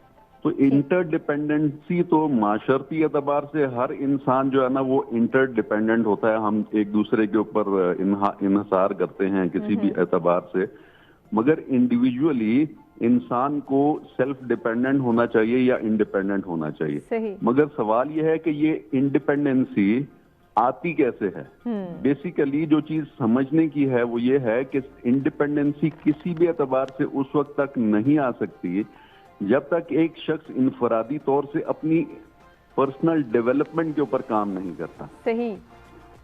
तो इंटर डिपेंडेंसी तो माशरती एतबार से हर इंसान जो है ना वो इंटर डिपेंडेंट होता है, हम एक दूसरे के ऊपर इन्हिसार करते हैं किसी भी एतबार से। मगर इंडिविजुअली इंसान को सेल्फ डिपेंडेंट होना चाहिए या इंडिपेंडेंट होना चाहिए।
सही।
मगर सवाल यह है कि ये इंडिपेंडेंसी आती कैसे है? बेसिकली जो चीज समझने की है वो ये है कि इंडिपेंडेंसी किसी भी एतबार से उस वक्त तक नहीं आ सकती जब तक एक शख्स इनफरादी तौर से अपनी पर्सनल डेवलपमेंट के ऊपर काम नहीं करता।
सही।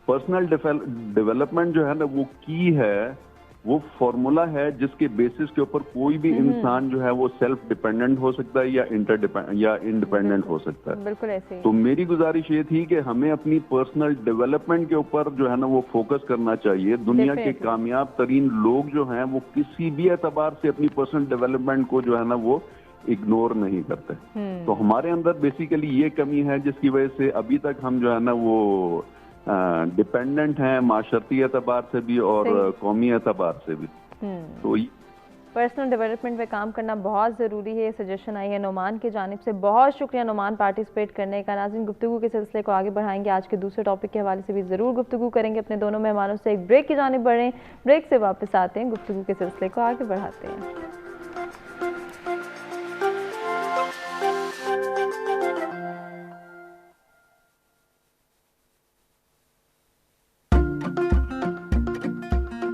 पर्सनल डेवलपमेंट जो है ना वो की है, वो फॉर्मूला है जिसके बेसिस के ऊपर कोई भी इंसान जो है वो सेल्फ डिपेंडेंट हो सकता है या इंडिपेंडेंट हो सकता है।
बिल्कुल ऐसे ही।
तो मेरी गुजारिश ये थी कि हमें अपनी पर्सनल डेवलपमेंट के ऊपर जो है ना वो फोकस करना चाहिए। दुनिया के कामयाब तरीन लोग जो हैं वो किसी भी एतबार से अपनी पर्सनल डेवलपमेंट को जो है ना वो इग्नोर नहीं करते। तो हमारे अंदर बेसिकली ये कमी है जिसकी वजह से अभी तक हम जो है ना वो डिपेंडेंट हैं, माशरती एतबार से भी और कौमी एतबार से भी। तो
पर्सनल डेवलपमेंट पे काम करना बहुत ज़रूरी है। सजेशन आई है नोमान की जानिब से। बहुत शुक्रिया नोमान पार्टिसिपेट करने का। नाज़रीन, गुफ्तगू के सिलसिले को आगे बढ़ाएंगे। आज के दूसरे टॉपिक के हवाले से भी ज़रूर गुफ्तगू करेंगे अपने दोनों मेहमानों से। एक ब्रेक की जानिब बढ़ें, ब्रेक से वापस आते हैं, गुफ्तगू के सिलसिले को आगे बढ़ाते हैं।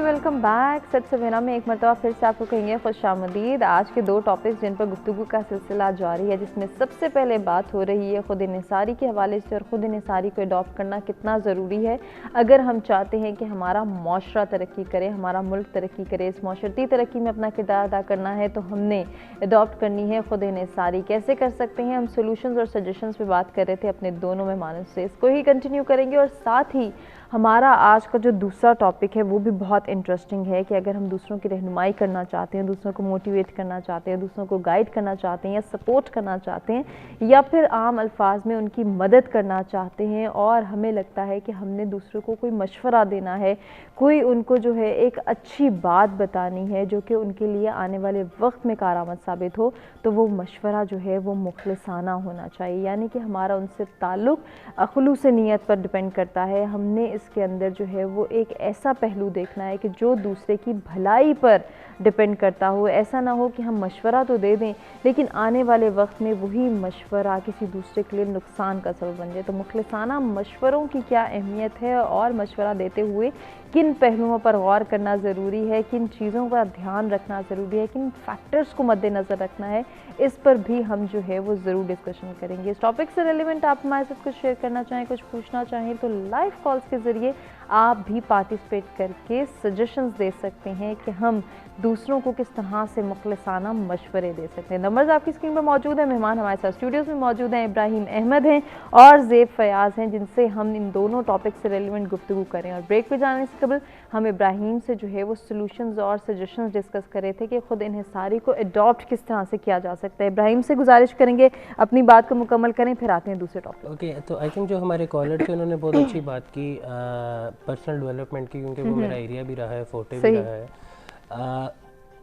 Welcome back. सच सवेरा में एक मरतबा फिर से आपको कहेंगे खुशामदीद। आज के 2 टॉपिक्स जिन पर गुफ्तगू का सिलसिला जारी है, जिसमें सबसे पहले बात हो रही है खुद इन्हिसारी के हवाले से और खुद इन्हिसारी को अडॉप्ट करना कितना ज़रूरी है अगर हम चाहते हैं कि हमारा माशरा तरक्की करे, हमारा मुल्क तरक्की करे। इस माशरती तरक्की में अपना किरदार अदा करना है तो हमने अडॉप्ट करनी है खुद इन्हिसारी। कैसे कर सकते हैं? हम सोल्यूशंस और सजेशंस पे बात कर रहे थे अपने दोनों मेहमानों से। इसको ही कंटिन्यू करेंगे और साथ ही हमारा आज का जो दूसरा टॉपिक है वो भी बहुत इंटरेस्टिंग है कि अगर हम दूसरों की रहनुमाई करना चाहते हैं, दूसरों को मोटिवेट करना चाहते हैं, दूसरों को गाइड करना चाहते हैं या सपोर्ट करना चाहते हैं या फिर आम अल्फाज में उनकी मदद करना चाहते हैं और हमें लगता है कि हमने दूसरों को कोई मशवरा देना है, कोई उनको जो है एक अच्छी बात बतानी है जो कि उनके लिए आने वाले वक्त में कारआमद साबित हो, तो वो मशवरा जो है वो मुखलिसाना होना चाहिए। यानी कि हमारा उनसे ताल्लुक़ खुलूस नीयत पर डिपेंड करता है। हमने इसके अंदर जो है वो एक ऐसा पहलू देखना है कि जो दूसरे की भलाई पर डिपेंड करता हो। ऐसा ना हो कि हम मशवरा तो दे दें लेकिन आने वाले वक्त में वही मशवरा किसी दूसरे के लिए नुकसान का सबब बन जाए। तो मुखलिसाना मशवरों की क्या अहमियत है और मशवरा देते हुए किन पहलुओं पर गौर करना ज़रूरी है, किन चीज़ों का ध्यान रखना ज़रूरी है, किन फैक्टर्स को मद्देनज़र रखना है, इस पर भी हम जो है वो ज़रूर डिस्कशन करेंगे। इस टॉपिक से रिलेवेंट आप हमारे साथ कुछ शेयर करना चाहें, कुछ पूछना चाहें तो लाइव कॉल्स के ज़रिए आप भी पार्टिसिपेट करके सजेशंस दे सकते हैं कि हम दूसरों को किस तरह से मुखलिसाना मशवरे दे सकते हैं। नंबर्स आपकी स्क्रीन पर मौजूद है। मेहमान हमारे साथ स्टूडियोज़ में मौजूद हैं, इब्राहिम अहमद हैं और ज़ेब फयाज़ हैं, जिनसे हम इन दोनों टॉपिक से रिलेवेंट गुफ्तगू करें। और ब्रेक पे जाने से कबल हम इब्राहिम से जो है वो सोल्यूशंस और सजेशंस डिस्कस कर रहे थे कि ख़ुद इन्हिसारी को अडॉप्ट किस तरह से किया जा सकता है। इब्राहिम से गुजारिश करेंगे अपनी बात को मुकम्मल करें, फिर आते हैं दूसरे टॉपिक।
ओके, तो आई थिंक जो हमारे कॉलर थे उन्होंने बहुत अच्छी बात की पर्सनल डेवलपमेंट की, क्योंकि वो मेरा एरिया भी रहा है, फोटे भी रहा है।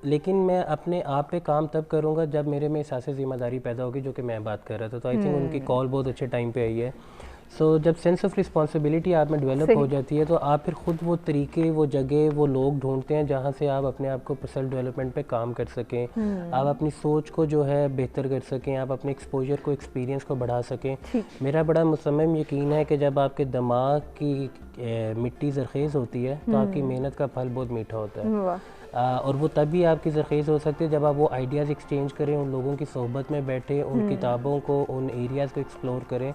लेकिन मैं अपने आप पे काम तब करूँगा जब मेरे में एहसास ज़िम्मेदारी पैदा होगी, जो कि मैं बात कर रहा था। तो आई थिंक उनकी कॉल बहुत अच्छे टाइम पे आई है। सो जब सेंस ऑफ रिस्पॉन्सिबिलिटी आप में डेवलप हो जाती है तो आप फिर खुद वो तरीके, वो जगह, वो लोग ढूंढते हैं जहाँ से आप अपने आप को पर्सनल डेवलपमेंट पे काम कर सकें, आप अपनी सोच को जो है बेहतर कर सकें, आप अपने एक्सपोजर को, एक्सपीरियंस को बढ़ा सकें। मेरा बड़ा मुसम्मम यकीन है कि जब आपके दिमाग की मिट्टी ज़रख़ेज़ होती है तो आपकी मेहनत का फल बहुत मीठा होता है। और वो तभी आपकी ज़रख़ेज़ हो सकती है जब आप वो आइडियाज़ एक्सचेंज करें, उन लोगों की सोहबत में बैठें, उन किताबों को, उन एरियाज़ को एक्सप्लोर करें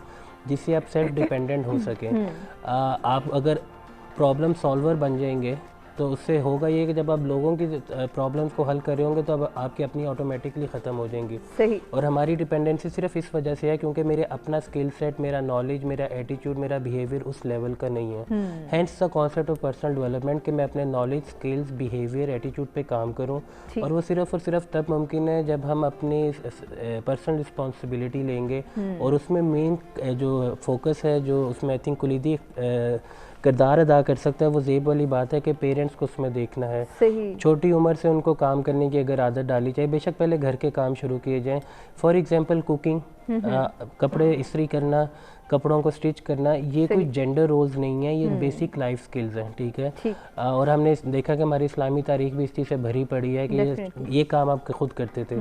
जिससे आप सेल्फ डिपेंडेंट हो सकें। आप अगर प्रॉब्लम सॉल्वर बन जाएंगे तो उससे होगा ये कि जब आप लोगों की प्रॉब्लम्स को हल कर रहे होंगे तो अब आपकी अपनी ऑटोमेटिकली ख़त्म हो जाएंगी।
सही।
और हमारी डिपेंडेंसी सिर्फ इस वजह से है क्योंकि मेरे अपना स्किल सेट, मेरा नॉलेज, मेरा एटीट्यूड, मेरा बिहेवियर उस लेवल का नहीं है। Hence the concept of personal development कि मैं अपने नॉलेज, स्किल्स, बिहेवियर, एटीट्यूड पे काम करूं। और वो सिर्फ और सिर्फ तब मुमकिन है जब हम अपनी पर्सनल रिस्पॉन्सिबिलिटी लेंगे। और उसमें मेन जो फोकस है, जो उसमें आई थिंक कुलीदी किरदार अदा कर सकता है, वो ज़ेब वाली बात है कि पेरेंट्स को उसमें देखना है।
सही।
छोटी उम्र से उनको काम करने की अगर आदत डाली जाए, बेशक पहले घर के काम शुरू किए जाएं। फॉर एग्जांपल कुकिंग, कपड़े इस्त्री करना, कपड़ों को स्टिच करना, ये कोई जेंडर रोल्स नहीं है, ये बेसिक लाइफ स्किल्स हैं। ठीक है। और हमने देखा कि हमारी इस्लामी तारीख भी इस चीज़ से भरी पड़ी है कि ये काम आप खुद करते थे।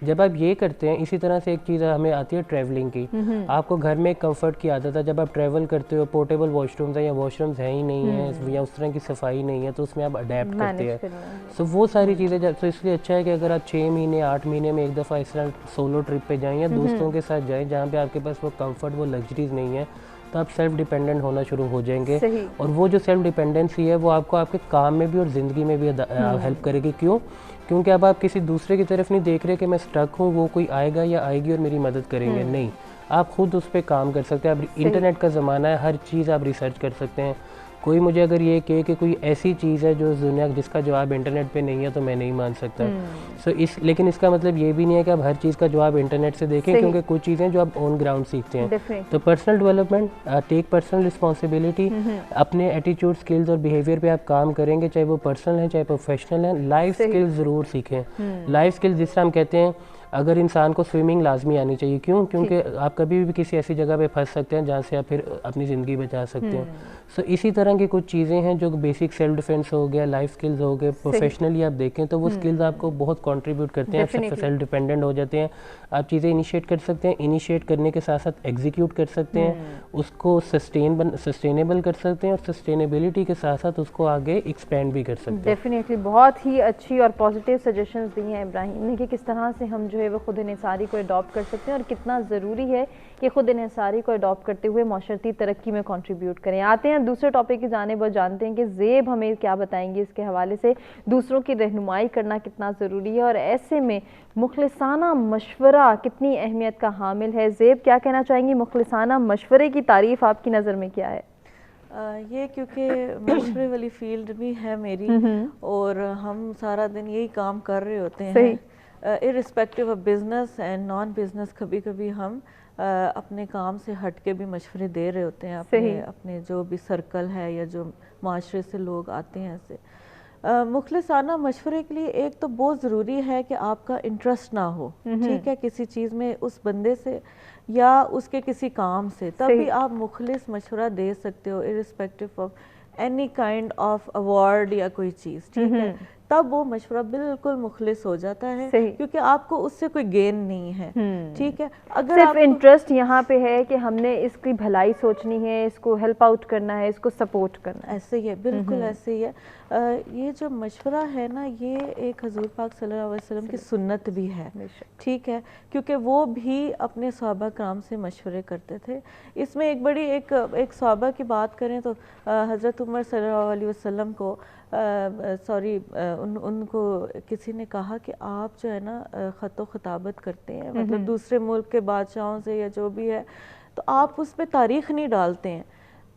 जब आप ये करते हैं, इसी तरह से एक चीज़ हमें आती है ट्रैवलिंग की। आपको घर में कंफर्ट की आदत है, जब आप ट्रैवल करते हो, पोर्टेबल वॉशरूम्स हैं या वॉशरूम्स हैं ही नहीं है या उस तरह की सफाई नहीं है, तो उसमें आप अडेप्ट करते हैं। सो वो सारी चीज़ें तो इसलिए अच्छा है कि अगर आप 6 महीने 8 महीने में एक दफ़ा इस तरह सोलो ट्रिप पे जाएँ या दोस्तों के साथ जाएँ जहाँ पे आपके पास वो कंफर्ट, वो लग्जरीज नहीं है, तो आप सेल्फ डिपेंडेंट होना शुरू हो जाएंगे। और वो जो सेल्फ डिपेंडेंसी है वो आपको आपके काम में भी और ज़िंदगी में भी हेल्प करेगी। क्यों? क्योंकि अब आप किसी दूसरे की तरफ नहीं देख रहे कि मैं स्टक हूँ, वो कोई आएगा या आएगी और मेरी मदद करेंगे। नहीं, आप खुद उस पर काम कर सकते हैं। अब इंटरनेट का ज़माना है, हर चीज़ आप रिसर्च कर सकते हैं। कोई मुझे अगर ये कहे कि कोई ऐसी चीज़ है जो दुनिया जिसका जवाब इंटरनेट पे नहीं है, तो मैं नहीं मान सकता। सो लेकिन इसका मतलब ये भी नहीं है कि आप हर चीज़ का जवाब इंटरनेट से देखें, क्योंकि कुछ चीज़ें जो आप ऑन ग्राउंड सीखते हैं। तो personal development, take personal responsibility, अपने एटीट्यूड, स्किल्स और बिहेवियर पे आप काम करेंगे, चाहे वो पर्सनल है चाहे प्रोफेशनल है। लाइफ स्किल्स ज़रूर सीखें। लाइफ स्किल्स जिस तरह हम कहते हैं, अगर इंसान को स्विमिंग लाजमी आनी चाहिए। क्यों? क्योंकि आप कभी भी किसी ऐसी जगह पे फंस सकते हैं जहाँ से आप फिर अपनी ज़िंदगी बचा सकते हैं। सो इसी तरह की कुछ चीज़ें हैं जो बेसिक सेल्फ डिफेंस हो गया, लाइफ स्किल्स हो गए। प्रोफेशनली आप देखें तो वो स्किल्स आपको बहुत कंट्रीब्यूट करते हैं, आप सेल्फ डिपेंडेंट हो जाते हैं। आप चीज़ें इनिशिएट कर सकते हैं, इनिशिएट करने के साथ साथ एग्जीक्यूट कर सकते हैं, उसको सस्टेनेबल कर सकते हैं और सस्टेनेबिलिटी के साथ साथ उसको आगे एक्सपेंड भी कर सकते हैं।
डेफिनेटली बहुत ही अच्छी और पॉजिटिव सजेशंस दी हैं इब्राहिम ने कि किस तरह से हम जो है वो खुद इन्हिसारी को अडॉप्ट कर सकते हैं और कितना ज़रूरी है कि खुद इन्हिसारी को अडॉप्ट करते हुए माशरती तरक्की में कंट्रीब्यूट करें। आते हैं दूसरे टॉपिक की जानिब और जानते हैं कि ज़ेब हमें क्या बताएंगे इसके हवाले से, दूसरों की रहनुमाई करना कितना ज़रूरी है और ऐसे में मुखलिसाना मशवरा कितनी अहमियत का हामिल है। ज़ेब क्या कहना चाहेंगी, मुखलिसाना मशवरे की तारीफ़ आपकी नज़र में क्या है?
ये क्योंकि मशवरे वाली फील्ड भी है मेरी और हम सारा दिन यही काम कर रहे होते हैं। Irrespective of business and non business, कभी कभी हम अपने काम से हट के भी मशवरे दे रहे होते हैं अपने जो भी सर्कल है या जो माशरे से लोग आते हैं ऐसे। मुखलिसाना मशवरे के लिए एक तो बहुत ज़रूरी है कि आपका इंटरेस्ट ना हो, ठीक है, किसी चीज़ में उस बंदे से या उसके किसी काम से, तभी आप मुखलिस मशवरा दे सकते हो irrespective of any kind of award या कोई चीज़, ठीक है, तब वो मशवरा बिल्कुल मुखलिस हो जाता है, क्योंकि आपको उससे कोई गेन नहीं है, ठीक है। अगर
सिर्फ इंटरेस्ट यहाँ पे है कि हमने इसकी भलाई सोचनी है, इसको हेल्प आउट करना है, इसको सपोर्ट करना है,
ऐसे ही है, बिल्कुल ऐसे ही है। ये जो मशवरा है ना, ये एक हजूर पाक सल्लल्लाहु अलैहि वसल्लम की सुन्नत भी है, ठीक है, क्योंकि वो भी अपने सहाबा कराम से मशवरे करते थे। इसमें एक बड़ी एक सहाबा की बात करें तो हज़रत उमर सल्लल्लाहु अलैहि वसल्लम को उनको किसी ने कहा कि आप जो है ना ख़तो ख़िताबत करते हैं, मतलब दूसरे मुल्क के बादशाहों से या जो भी है, तो आप उस पर तारीख़ नहीं डालते हैं,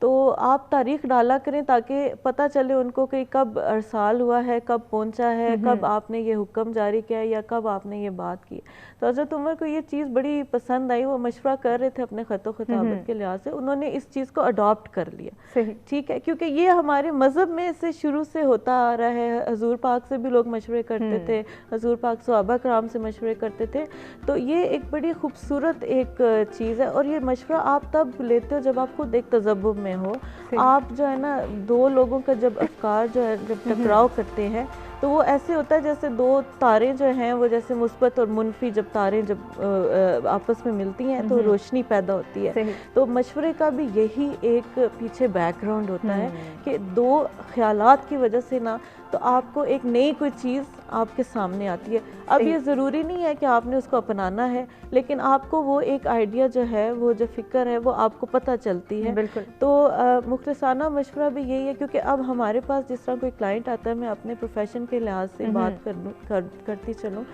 तो आप तारीख़ डाला करें ताकि पता चले उनको कि कब अरसाल हुआ है, कब पहुंचा है, कब आपने ये हुक्म जारी किया है या कब आपने ये बात की। तो हज़रत उमर को ये चीज़ बड़ी पसंद आई, वो मशवरा कर रहे थे अपने ख़तो ख़िताबत के लिहाज से, उन्होंने इस चीज़ को अडॉप्ट कर लिया, ठीक है, क्योंकि ये हमारे मज़हब में से शुरू से होता आ रहा है। हजूर पाक से भी लोग मशवरे करते थे, हजूर पाक सहाबा कराम से मशवरे करते थे, तो ये एक बड़ी खूबसूरत एक चीज़ है। और ये मशवरा आप तब लेते हो जब आप खुद एक तज़ब्बुब में हो, आप जो है ना दो लोगों का जब अफकार जो है जब टकराव करते हैं, तो वो ऐसे होता है जैसे दो तारें जो हैं वो जैसे मुस्बत और मुनफी जब तारें जब आपस में मिलती हैं तो रोशनी पैदा होती है। तो मशवरे का भी यही एक पीछे बैकग्राउंड होता है कि दो ख्यालात की वजह से ना तो आपको एक नई कोई चीज़ आपके सामने आती है। अब ये ज़रूरी नहीं है कि आपने उसको अपनाना है, लेकिन आपको वो एक आइडिया जो है, वो जो फ़िक्र है, वो आपको पता चलती है।
बिल्कुल।
तो मुखलिसाना मशवरा भी यही है, क्योंकि अब हमारे पास जिस तरह कोई क्लाइंट आता है, मैं अपने प्रोफेशन के लिहाज से बात करती चलूँ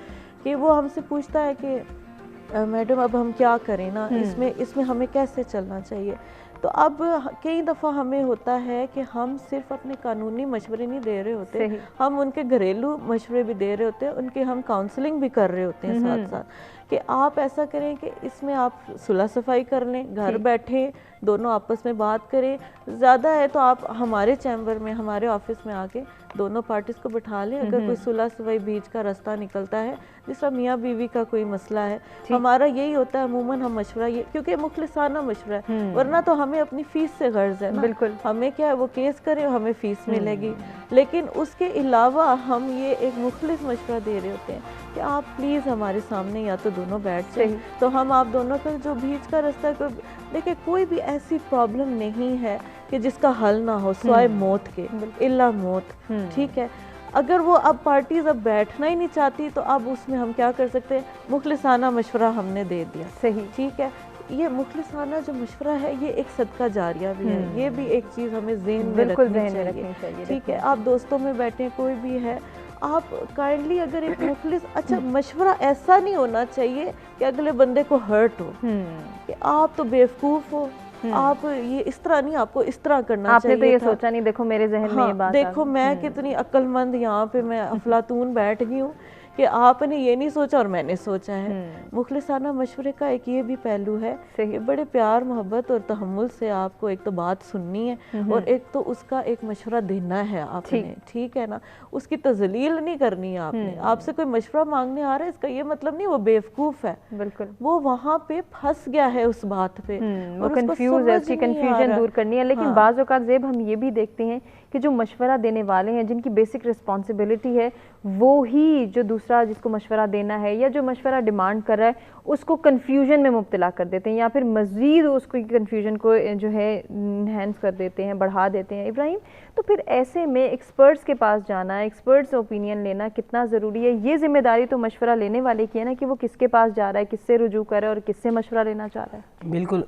कि वो हमसे पूछता है कि मैडम अब हम क्या करें ना, इसमें हमें कैसे चलना चाहिए। तो अब कई दफ़ा हमें होता है कि हम सिर्फ अपने कानूनी मशवरे नहीं दे रहे होते, हम उनके घरेलू मशवरे भी दे रहे होते हैं, उनके हम काउंसलिंग भी कर रहे होते हैं साथ साथ कि आप ऐसा करें कि इसमें आप सुलह सफाई कर लें, घर बैठे दोनों आपस में बात करें, ज़्यादा है तो आप हमारे चैम्बर में, हमारे ऑफिस में आके दोनों पार्टीज को बिठा लें। अगर कोई सुलह सफाई बीच का रास्ता निकलता है, जिस तरह मियाँ बीवी का कोई मसला है, हमारा यही होता है अमूमन, हम मशवरा ये, क्योंकि मुखलिसाना मशवरा है, वरना तो हमें अपनी फीस से गर्ज है ना, बिल्कुल हमें क्या है वो केस करे हमें फीस मिलेगी, लेकिन उसके अलावा हम ये एक मुखलिस मशवरा दे रहे होते हैं कि आप प्लीज़ हमारे सामने या तो दोनों बैठ जाए, तो हम आप दोनों का जो बीच का रास्ता है, देखिए कोई भी ऐसी प्रॉब्लम नहीं है कि जिसका हल ना हो सिवाय मौत के, इल्ला मौत, ठीक है। अगर वो अब पार्टीज अब बैठना ही नहीं चाहती तो अब उसमें हम क्या कर सकते हैं, मुखलिसाना मशवरा हमने दे दिया, सही, ठीक है। ये मुखलिसाना जो मशवरा है ये एक सदका जारिया भी है, ये भी एक चीज़ हमें ज़हन में रखनी चाहिए, ठीक है। आप दोस्तों में बैठे, कोई भी है, आप काइंडली अगर एक मुखलिस, अच्छा मशवरा ऐसा नहीं होना चाहिए कि अगले बंदे को हर्ट हो कि आप तो बेवकूफ़ हो, आप ये इस तरह नहीं, आपको इस तरह करना चाहिए,
आपने तो ये सोचा नहीं, देखो मेरे जहन में ये बात,
देखो मैं कितनी अक्लमंद यहाँ पे मैं अफलातून बैठ गई हूँ कि आपने ये नहीं सोचा और मैंने सोचा है। मुखलिसाना मशवरे का एक ये भी पहलू है कि बड़े प्यार मोहब्बत और तहम्मुल से आपको एक तो बात सुननी है और एक तो उसका एक मशवरा देना है आपने, ठीक है ना, उसकी तजलील नहीं करनी है आपने। आपसे कोई मशवरा मांगने आ रहा है, इसका ये मतलब नहीं वो बेवकूफ़ है, बिल्कुल वो वहाँ पे फंस गया है उस बात पे,
वो कंफ्यूज है, उसकी कंफ्यूजन दूर करनी है। लेकिन बाज़ औक़ात ज़ेब हम ये भी देखते हैं कि जो मशवरा देने वाले हैं, जिनकी बेसिक रिस्पॉन्सिबिलिटी है, वो ही जो दूसरा जिसको मशवरा देना है या जो मशवरा डिमांड कर रहा है उसको कन्फ्यूजन में मुब्तला कर देते हैं या फिर मज़ीद उसको कन्फ्यूजन को जो है इन्हेंस कर देते हैं, बढ़ा देते हैं। इब्राहिम, तो फिर ऐसे में एक्सपर्ट्स के पास जाना, एक्सपर्ट्स ओपिनियन लेना कितना ज़रूरी है? ये जिम्मेदारी तो मशवरा लेने वाले की है ना कि वो किसके पास जा रहा है, किससे रुजू कर रहा है और किससे मशवरा लेना चाह रहा है।
बिल्कुल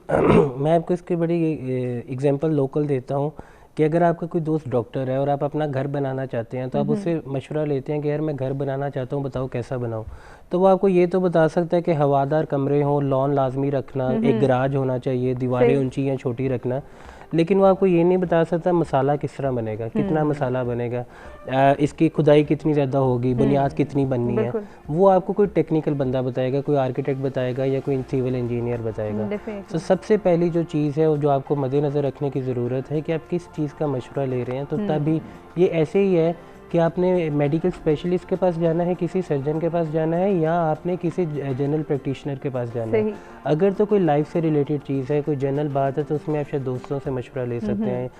मैं आपको इसकी बड़ी एग्जांपल लोकल देता हूँ कि अगर आपका कोई दोस्त डॉक्टर है और आप अपना घर बनाना चाहते हैं तो आप उससे मशवरा लेते हैं कि यार मैं घर बनाना चाहता हूँ, बताओ कैसा बनाऊँ। तो वो आपको ये तो बता सकता है कि हवादार कमरे हों, लॉन लाजमी रखना, एक गराज होना चाहिए, दीवारें ऊंची या छोटी रखना, लेकिन वो आपको ये नहीं बता सकता मसाला किस तरह बनेगा, कितना मसाला बनेगा, इसकी खुदाई कितनी ज़्यादा होगी, बुनियाद कितनी बननी है। वो आपको कोई टेक्निकल बंदा बताएगा, कोई आर्किटेक्ट बताएगा या कोई सिविल इंजीनियर बताएगा। तो सबसे पहली जो चीज़ है जो आपको मद्देनज़र रखने की ज़रूरत है कि आप किस चीज़ का मशवरा ले रहे हैं। तो तभी ये ऐसे ही है कि आपने मेडिकल स्पेशलिस्ट के पास जाना है, किसी सर्जन के पास जाना है, या आपने किसी जनरल प्रैक्टिशनर के पास जाना है। अगर तो कोई लाइफ से रिलेटेड चीज़ है, कोई जनरल बात है, तो उसमें आप शायद दोस्तों से मशवरा ले सकते हैं,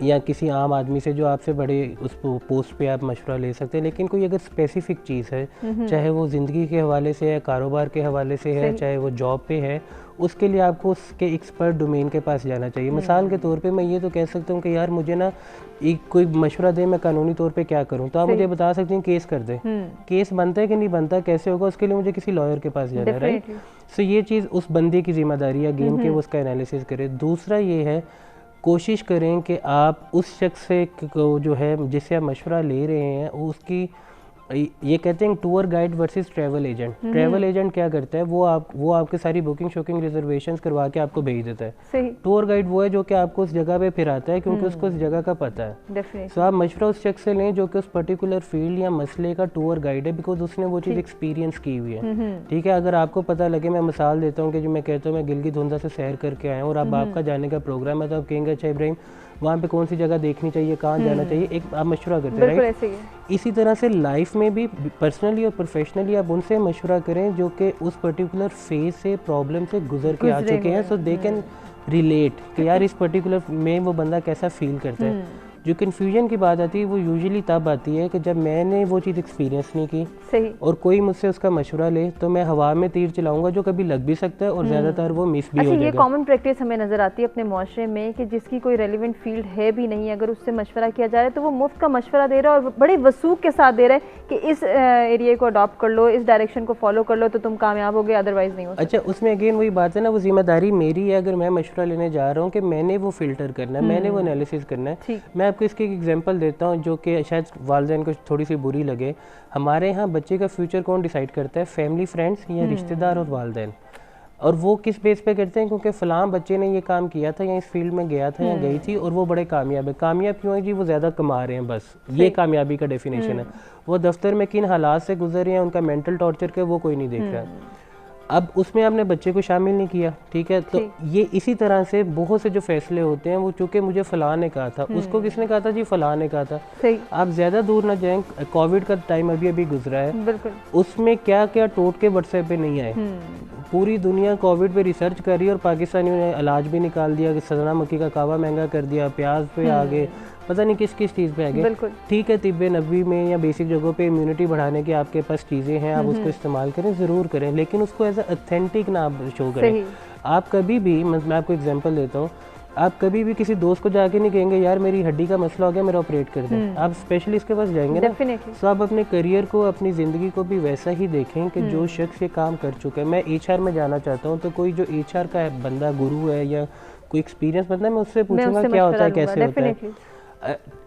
या किसी आम आदमी से जो आपसे बड़े उस पोस्ट पे आप मशवरा ले सकते हैं। लेकिन कोई अगर स्पेसिफिक चीज़ है, चाहे वो ज़िंदगी के हवाले से है, कारोबार के हवाले से है, चाहे वो जॉब पे है, उसके लिए आपको उसके एक्सपर्ट डोमेन के पास जाना चाहिए। मिसाल के तौर पे मैं ये तो कह सकता हूँ कि यार मुझे ना एक कोई मशवरा दे, मैं कानूनी तौर पे क्या करूँ, तो आप मुझे बता सकते हैं केस कर दें। केस बनता है कि नहीं बनता, कैसे होगा, उसके लिए मुझे किसी लॉयर के पास जाना है, राइट। सो ये चीज़ उस बंदे की जिम्मेदारी है गेम के वो उसका एनालिसिस करे। दूसरा ये है, कोशिश करें कि आप उस शख्स से को जो है जिससे आप मशवरा ले रहे हैं, उसकी ये कहते हैं tour guide versus travel agent. Travel agent क्या करता है, वो आपके सारी बुकिंग शोकिंग रिजर्वेशंस करवा के आपको भेज देता है। टूर गाइड वो है जो कि आपको उस जगह पे फिराता है, क्योंकि उसको उस जगह का पता है। सो आप मशवरा उस शख्स से लें जो कि उस पर्टिकुलर फील्ड या मसले का टूर गाइड है, बिकॉज उसने वो चीज़ एक्सपीरियंस की हुई है। ठीक है, अगर आपको पता लगे, मैं मिसाल देता हूँ कि जो मैं कहता हूँ मैं गिलगित हुंदा से सैर करके आया हूँ और अब आपका जाने का प्रोग्राम है, तो आप कहेंगे अच्छा इब्राहिम वहाँ पे कौन सी जगह देखनी चाहिए, कहाँ जाना चाहिए, एक आप मशवरा करते हैं, राइट। इसी तरह से लाइफ में भी पर्सनली और प्रोफेशनली आप उनसे मशवरा करें जो कि उस पर्टिकुलर फेज से, प्रॉब्लम से गुजर के आ चुके हैं, सो दे कैन रिलेट कि यार इस पर्टिकुलर में वो बंदा कैसा फील करता है। जो कन्फ्यूजन की बात आती है वो यूजुअली तब आती है कि जब मैंने वो चीज़ एक्सपीरियंस नहीं की, सही, और कोई मुझसे उसका मशवरा ले, तो मैं हवा में तीर चलाऊंगा जो कभी लग भी सकता है और ज़्यादातर वो मिस भी हो जाएगा। ये कॉमन प्रैक्टिस हमें नज़र आती है अपने माशरे में कि जिसकी कोई रेलिवेंट फील्ड है भी नहीं, अगर उससे मशवरा किया जा रहा है तो वो मुफ्त का मशवरा दे रहा है और बड़े वसूख के साथ दे रहा है कि इस एरिया को अडॉप्ट कर लो, इस डायरेक्शन को फॉलो कर लो तो तुम कामयाब होगे, अदरवाइज नहीं हो सकते। अच्छा, उसमें अगेन वही बात है ना, वो जिम्मेदारी मेरी है। अगर मैं मशवरा लेने जा रहा हूँ कि मैंने वो फिल्टर करना है, मैंने वो एनालिसिस करना है। मैं आपको इसकी एग्जाम्पल देता हूँ जो कि शायद वालिदैन को थोड़ी सी बुरी लगे। हमारे यहाँ बच्चे का फ्यूचर कौन डिसाइड करता है, फैमिली, फ्रेंड्स या रिश्तेदार और वालिदैन। और वो किस बेस पे करते हैं, क्योंकि फलां बच्चे ने ये काम किया था या इस फील्ड में गया था या गई थी और वो बड़े कामयाब है। कामयाब क्यों है जी, वो ज़्यादा कमा रहे हैं, बस ये कामयाबी का डेफिनेशन है। वो दफ्तर में किन हालात से गुजर रहे हैं, उनका मेंटल टॉर्चर के वो कोई नहीं देख रहा। अब उसमें आपने बच्चे को शामिल नहीं किया, ठीक है, तो ये इसी तरह से बहुत से जो फैसले होते हैं वो चूंकि मुझे फलां ने कहा था, उसको किसने कहा था जी, फलां ने कहा था। आप ज़्यादा दूर ना जाएं, कोविड का टाइम अभी अभी गुजरा है, उसमें क्या क्या टोटके व्हाट्सएप पे नहीं आए। पूरी दुनिया कोविड पे रिसर्च कर रही है और पाकिस्तानियों ने इलाज भी निकाल दिया कि सजना मक्की का कावा महंगा कर दिया, प्याज पे आ गए, पता नहीं किस किस चीज़ पे आ गए। ठीक है, तिब्बे नबी में या बेसिक जगहों पे इम्यूनिटी बढ़ाने की आपके पास चीज़ें हैं, आप उसको इस्तेमाल करें, ज़रूर करें, लेकिन उसको एज ऑथेंटिक ना आप शो करें। आप कभी भी, मैं आपको एग्जांपल देता हूँ, आप कभी भी किसी दोस्त को जाके नहीं कहेंगे यार मेरी हड्डी का मसला हो गया, मेरा ऑपरेट कर दें। आप स्पेशलिस्ट के पास जाएंगे ना, तो आप अपने करियर को, अपनी ज़िंदगी को भी वैसा ही देखें कि जो शख्स ये काम कर चुका है। मैं HR में जाना चाहता हूँ, तो कोई जो HR का बंदा गुरु है या कोई एक्सपीरियंस बंदा है, मैं उससे पूछूंगा क्या होता है, कैसे होता है।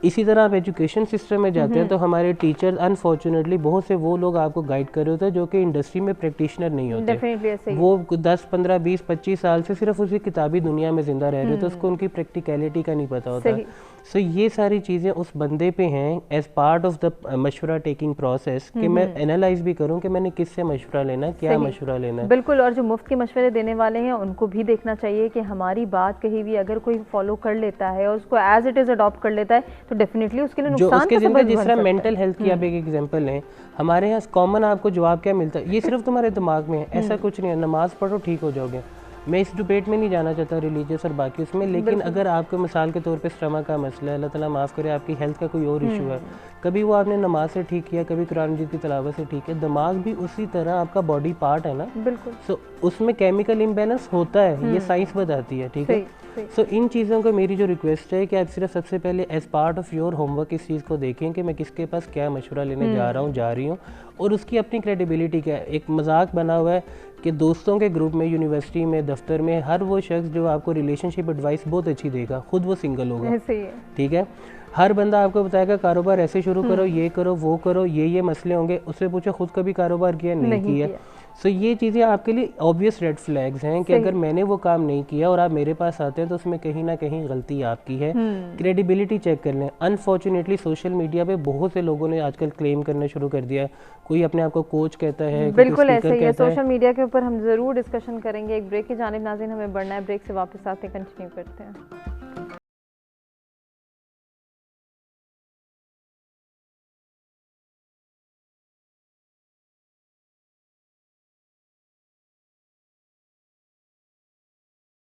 इसी तरह आप एजुकेशन सिस्टम में जाते हैं तो हमारे टीचर अनफॉर्चुनेटली बहुत से वो लोग आपको गाइड कर रहे होते हैं जो कि इंडस्ट्री में प्रैक्टिशनर नहीं होते। वो 10, 15, 20, 25 साल से सिर्फ उसी किताबी दुनिया में जिंदा रह रहे होते, उसको उनकी प्रैक्टिकलिटी का नहीं पता होता। सो ये सारी चीज़ें उस बंदे पे हैं एज पार्ट ऑफ द मशवरा टेकिंग प्रोसेस कि मैं एनालाइज भी करूं कि मैंने किससे मशवरा लेना है, क्या मशवरा लेना है। बिल्कुल, और जो मुफ्त के मशवरे देने वाले हैं उनको भी देखना चाहिए कि हमारी बात कहीं भी अगर कोई फॉलो कर लेता है और उसको एज इट इज़ अडॉप्ट कर लेता है तो डेफिनेटली उसके लिए नुकसान का सबब बन सकता है। जिस तरह मेंटल हेल्थ की आप एक एग्जांपल लें, हमारे यहाँ कॉमन आपको जवाब क्या मिलता है, ये सिर्फ तुम्हारे दिमाग में है, ऐसा कुछ नहीं है, नमाज पढ़ो ठीक हो जाओगे। मैं इस डिबेट में नहीं जाना चाहता रिलीजियस और बाकी उसमें, लेकिन अगर आपको मिसाल के तौर पे स्टमक का मसला है, अल्लाह ताला माफ़ करे, आपकी हेल्थ का कोई और इशू है, कभी वो आपने नमाज से ठीक किया, कभी कुरान मजीद की तिलावत से ठीक है, दिमाग भी उसी तरह आपका बॉडी पार्ट है ना। बिल्कुल। सो उसमें केमिकल इम्बैलेंस होता है, ये साइंस बताती है, ठीक है। सो इन चीज़ों को मेरी जो रिक्वेस्ट है कि आप सिर्फ सबसे पहले as part of your homework इस चीज़ को देखें कि मैं किसके पास क्या मशवरा लेने जा रहा हूँ, जा रही हूँ, और उसकी अपनी क्रेडिबिलिटी क्या है। एक मजाक बना हुआ है कि दोस्तों के ग्रुप में, यूनिवर्सिटी में, दफ्तर में, हर वो शख्स जो आपको रिलेशनशिप एडवाइस बहुत अच्छी देगा, खुद वो सिंगल होगा, ठीक है। हर बंदा आपको बताएगा कारोबार ऐसे शुरू करो, ये करो, वो करो, ये मसले होंगे, उससे पूछो खुद कभी कारोबार किया नहीं किया। सो ये चीज़ें आपके लिए ऑब्वियस रेड फ्लैग्स हैं कि अगर मैंने वो काम नहीं किया और आप मेरे पास आते हैं तो उसमें कहीं ना कहीं गलती आपकी है। क्रेडिबिलिटी चेक कर लें। अनफॉर्चुनेटली सोशल मीडिया पे बहुत से लोगों ने आजकल क्लेम करना शुरू कर दिया है, कोई अपने आप को कोच कहता है, बिल्कुल ऐसे ही है। सोशल मीडिया के ऊपर हम ज़रूर डिस्कशन करेंगे। एक ब्रेक की जानिब नाज़रीन हमें बढ़ना है, ब्रेक से वापस आते कंटिन्यू करते हैं।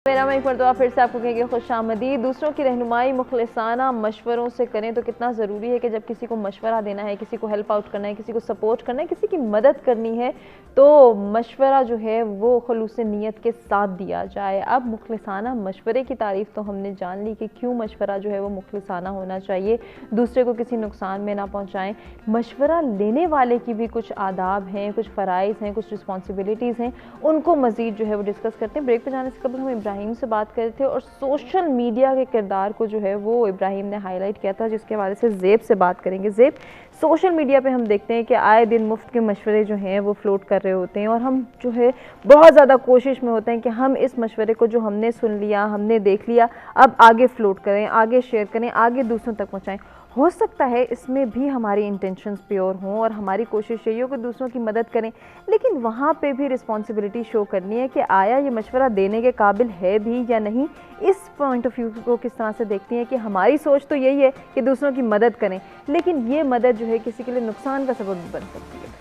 मेरा मैं एक मरतबा फिर से आपको कहेंगे खुशामदीद। दूसरों की रहनुमाई मुखलिसाना मशवरों से करें तो कितना ज़रूरी है कि जब किसी को मशवरा देना है, किसी को हेल्प आउट करना है, किसी को सपोर्ट करना है, किसी की मदद करनी है, तो मशवरा जो है वो खुलूस नीयत के साथ दिया जाए। अब मुखलिसाना मशवरे की तारीफ़ तो हमने जान ली कि क्यों मशवरा जो है वो मुखलिसाना होना चाहिए, दूसरे को किसी नुकसान में ना पहुँचाएँ। मशवरा लेने वाले की भी कुछ आदाब हैं, कुछ फ़राइज़ हैं, कुछ रिस्पॉन्सिबिलिटीज़ हैं, उनको मज़ीद जो है वो डिस्कस करते हैं। ब्रेक पर जाने से कबल हम इब्राहिम से बात कर रहे थे और सोशल मीडिया के किरदार को जो है वो इब्राहिम ने हाईलाइट किया था, जिसके हवाले से ज़ेब से बात करेंगे। ज़ेब, सोशल मीडिया पे हम देखते हैं कि आए दिन मुफ्त के मशवरे जो हैं वो फ्लोट कर रहे होते हैं और हम जो है बहुत ज़्यादा कोशिश में होते हैं कि हम इस मशवरे को जो हमने सुन लिया, हमने देख लिया, अब आगे फ्लोट करें, आगे शेयर करें, आगे दूसरों तक पहुँचाएँ। हो सकता है इसमें भी हमारी इंटेंशंस प्योर हों और हमारी कोशिश यही हो कि दूसरों की मदद करें, लेकिन वहाँ पे भी रिस्पॉन्सिबिलिटी शो करनी है कि आया ये मशवरा देने के काबिल है भी या नहीं। इस पॉइंट ऑफ व्यू को किस तरह से देखती हैं कि हमारी सोच तो यही है कि दूसरों की मदद करें, लेकिन ये मदद जो है किसी के लिए नुकसान का सबब भी बन सकती है।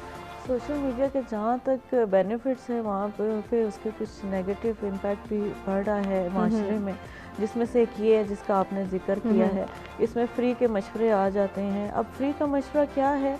सोशल मीडिया के जहाँ तक बेनिफिट्स हैं वहाँ पे उसके कुछ नेगेटिव इम्पैक्ट भी पड़ रहा है माशरे में, जिसमें से एक ये है जिसका आपने जिक्र किया है। इसमें फ्री के मशवरे आ जाते हैं। अब फ्री का मशवरा क्या है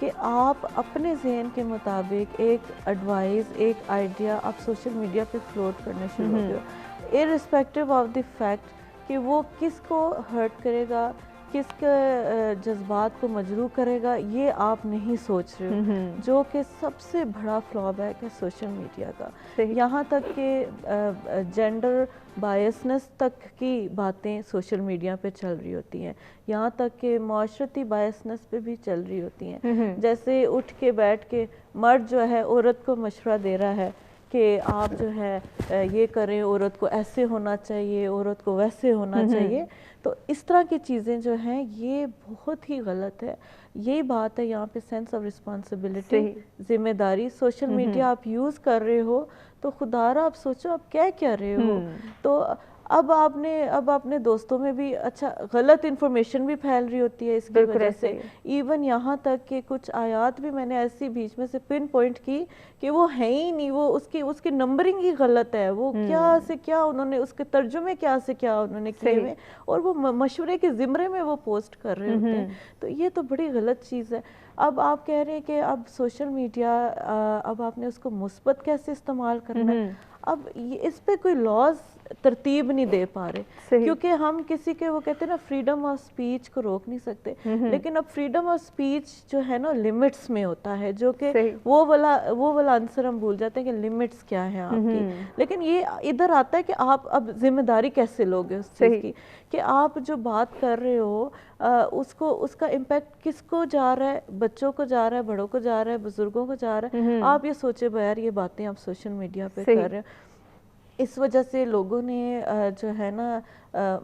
कि आप अपने जहन के मुताबिक एक एडवाइस, एक आइडिया आप सोशल मीडिया पे फ्लोट करने शुरू हो गए, इर्रिस्पेक्टिव ऑफ द फैक्ट कि वो किसको हर्ट करेगा, किसके जज्बात को मजरूह करेगा, ये आप नहीं सोच रहे हो, जो कि सबसे बड़ा फ्लॉबैक है सोशल मीडिया का। यहाँ तक कि जेंडर बायसनेस तक की बातें सोशल मीडिया पे चल रही होती हैं, यहाँ तक कि माशरती बायसनेस पे भी चल रही होती हैं। जैसे उठ के बैठ के मर्द जो है औरत को मशवरा दे रहा है कि आप जो है ये करें, औरत को ऐसे होना चाहिए, औरत को वैसे होना चाहिए। तो इस तरह की चीज़ें जो हैं ये बहुत ही गलत है। यही बात है यहाँ पे सेंस ऑफ रिस्पॉन्सिबिलिटी, जिम्मेदारी। सोशल मीडिया आप यूज़ कर रहे हो तो खुदारा आप सोचो आप क्या क्या रहे हो। तो अब आपने दोस्तों में भी अच्छा गलत इन्फॉर्मेशन भी फैल रही होती है इसकी वजह से। इवन यहाँ तक कि कुछ आयात भी मैंने ऐसी बीच में से पिन पॉइंट की कि वो है ही नहीं, वो उसकी नंबरिंग ही गलत है, वो क्या से क्या उन्होंने उसके तर्जुमे क्या से क्या उन्होंने किए हुए और वो मशवरे के ज़िम्रे में वो पोस्ट कर रहे होते हैं। तो ये तो बड़ी गलत चीज़ है। अब आप कह रहे हैं कि अब सोशल मीडिया अब आपने उसको मुस्बत कैसे इस्तेमाल करना है। अब इस पे कोई लॉज तरतीब नहीं दे पा रहे, क्योंकि हम किसी के वो कहते हैं ना फ्रीडम ऑफ स्पीच को रोक नहीं सकते, लेकिन अब फ्रीडम ऑफ स्पीच जो है ना लिमिट्स में होता है, जो कि वो वाला आंसर हम भूल जाते हैं कि लिमिट्स क्या है आपकी। लेकिन ये इधर आता है कि आप अब जिम्मेदारी कैसे लोगे उस चीज़ की, कि आप जो बात कर रहे हो उसका इम्पैक्ट किसको जा रहा है, बच्चों को जा रहा है, बड़ों को जा रहा है, बुजुर्गों को जा रहा है। आप ये सोचे यार ये बातें आप सोशल मीडिया पे कर रहे हो। इस वजह से लोगों ने जो है ना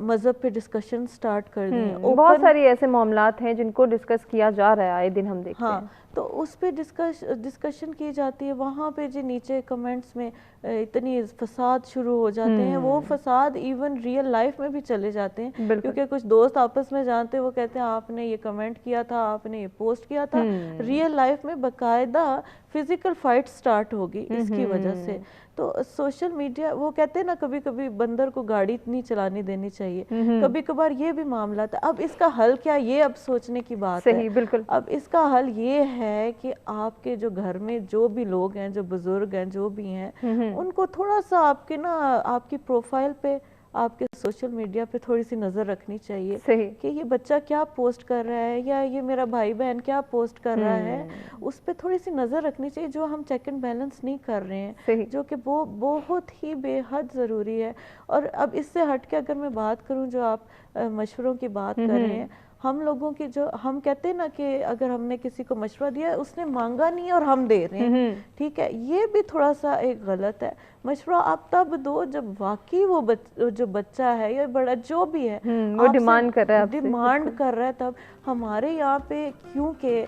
मज़हब पे डिस्कशन स्टार्ट कर दिए।
बहुत सारी ऐसे मामलात हैं जिनको डिस्कस किया जा रहा है, आए दिन हम देखते हैं।
तो उस पे डिस्कशन की जाती है, वहाँ पे जो नीचे कमेंट्स में इतनी फसाद शुरू हो जाते हैं, वो फसाद इवन रियल लाइफ में भी चले जाते हैं, क्योंकि कुछ दोस्त आपस में जानते हैं, वो कहते हैं आपने ये कमेंट किया था, आपने ये पोस्ट किया था। रियल लाइफ में बाकायदा फिजिकल फाइट स्टार्ट होगी इसकी वजह से। तो सोशल मीडिया, वो कहते हैं ना कभी कभी बंदर को गाड़ी नहीं चलानी देनी चाहिए, कभी कभार ये भी मामला था। अब इसका हल क्या, ये अब सोचने की बात है।
बिल्कुल।
अब इसका हल ये है कि आपके जो घर में जो भी लोग हैं, जो बुजुर्ग हैं, जो भी हैं, उनको थोड़ा सा आपके ना आपकी प्रोफाइल पे, आपके सोशल मीडिया पे थोड़ी सी नज़र रखनी चाहिए कि ये बच्चा क्या पोस्ट कर रहा है या ये मेरा भाई बहन क्या पोस्ट कर रहा है, उस पर थोड़ी सी नज़र रखनी चाहिए, जो हम चेक एंड बैलेंस नहीं कर रहे हैं, जो कि वो बहुत ही बेहद ज़रूरी है। और अब इससे हट के अगर मैं बात करूँ, जो आप मशवरों की बात कर रहे हैं, हम लोगों की जो हम कहते हैं ना कि अगर हमने किसी को मशवरा दिया, उसने मांगा नहीं और हम दे रहे हैं, ठीक है, ये भी थोड़ा सा एक गलत है। मशवरा आप तब दो जब वाकई वो जो बच्चा है या बड़ा जो भी है
वो डिमांड कर
रहा है, तब हमारे यहाँ पे क्योंकि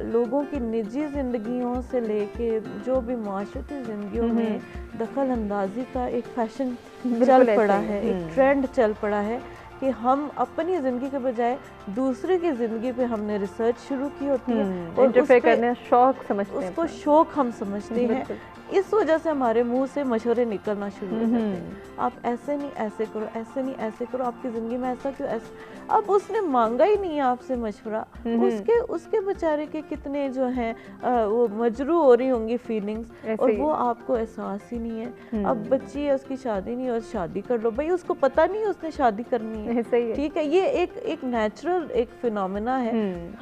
लोगों की निजी ज़िंदगियों से लेके जो भी माशरती ज़िंदगियों में दखल अंदाजी का एक फैशन चल पड़ा है, एक ट्रेंड चल पड़ा है कि हम अपनी ज़िंदगी के बजाय दूसरे की ज़िंदगी पे हमने रिसर्च शुरू की होती है और
इंटरफेयर करने शौक समझते हैं,
उसको शौक हम समझते हैं। इस वजह से हमारे मुंह से मशवरे निकलना शुरू हो जाते हैं, आप ऐसे नहीं ऐसे करो, ऐसे नहीं ऐसे करो, आपकी ज़िंदगी में ऐसा क्यों ऐसा। अब उसने मांगा ही नहीं है आपसे मशवरा, उसके उसके बेचारे के कितने जो हैं वो मजरू हो रही होंगी फीलिंग्स, और वो आपको एहसास ही नहीं है। अब बच्ची है, उसकी शादी नहीं हो, शादी कर लो भाई, उसको पता नहीं है उसने शादी करनी है, ठीक है। ये एक नेचुरल एक फिनोमेना है।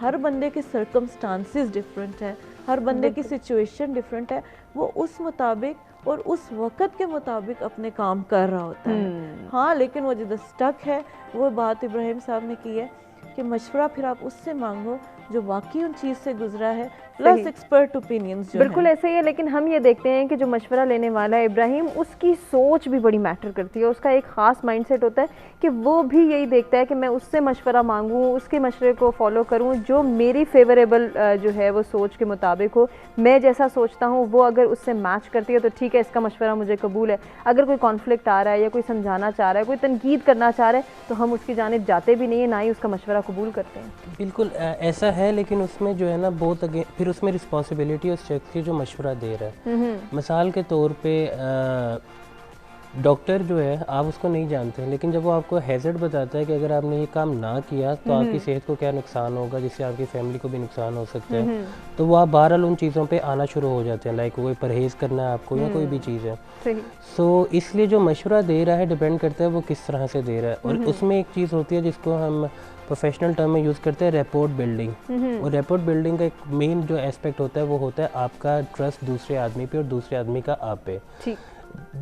हर बंदे के सर्कमस्टांसेस डिफरेंट है, हर बंदे की सिचुएशन डिफरेंट है, वो उस मुताबिक और उस वक़्त के मुताबिक अपने काम कर रहा होता है। हाँ, लेकिन वो जो स्टक है, वो बात इब्राहिम साहब ने की है कि मशवरा फिर आप उससे मांगो जो वाकई उन चीज़ से गुजरा है, प्लस एक्सपर्ट ओपिनियंस जो
बिल्कुल ऐसे ही है। लेकिन हम ये देखते हैं कि जो मशवरा लेने वाला है इब्राहिम, उसकी सोच भी बड़ी मैटर करती है, उसका एक ख़ास माइंडसेट होता है कि वो भी यही देखता है कि मैं उससे मशवरा मांगूँ, उसके मशवरे को फॉलो करूँ जो मेरी फेवरेबल जो है वो सोच के मुताबिक हो। मैं जैसा सोचता हूँ वो अगर उससे मैच करती है तो ठीक है, इसका मशवरा मुझे कबूल है। अगर कोई कॉन्फ्लिक्ट आ रहा है या कोई समझाना चाह रहा है, कोई तनकीद करना चाह रहा है, तो हम उसकी जानिब जाते भी नहीं है, ना ही उसका मशवरा कबूल करते हैं।
बिल्कुल ऐसा है, लेकिन उसमें जो है ना बहुत फिर उसमें रिस्पॉन्सिबिलिटी उस शख्स की जो मशवरा दे रहा है। मिसाल के तौर पे डॉक्टर जो है आप उसको नहीं जानते हैं, लेकिन जब वो आपको हैज़र्ड बताता है कि अगर आपने ये काम ना किया तो आपकी सेहत को क्या नुकसान होगा, जिससे आपकी फैमिली को भी नुकसान हो सकता है, तो वो आप बहरहाल उन चीज़ों पे आना शुरू हो जाते हैं। लाइक कोई परहेज़ करना है आपको या कोई भी चीज़ है। सो इसलिए जो मशवरा दे रहा है डिपेंड करता है वो किस तरह से दे रहा है। और उसमें एक चीज़ होती है जिसको हम प्रोफेशनल टर्म में यूज़ करते हैं, रैपोर्ट बिल्डिंग। और रैपोर्ट बिल्डिंग का एक मेन जो एस्पेक्ट होता है वो होता है आपका ट्रस्ट दूसरे आदमी पे और दूसरे आदमी का आप पे।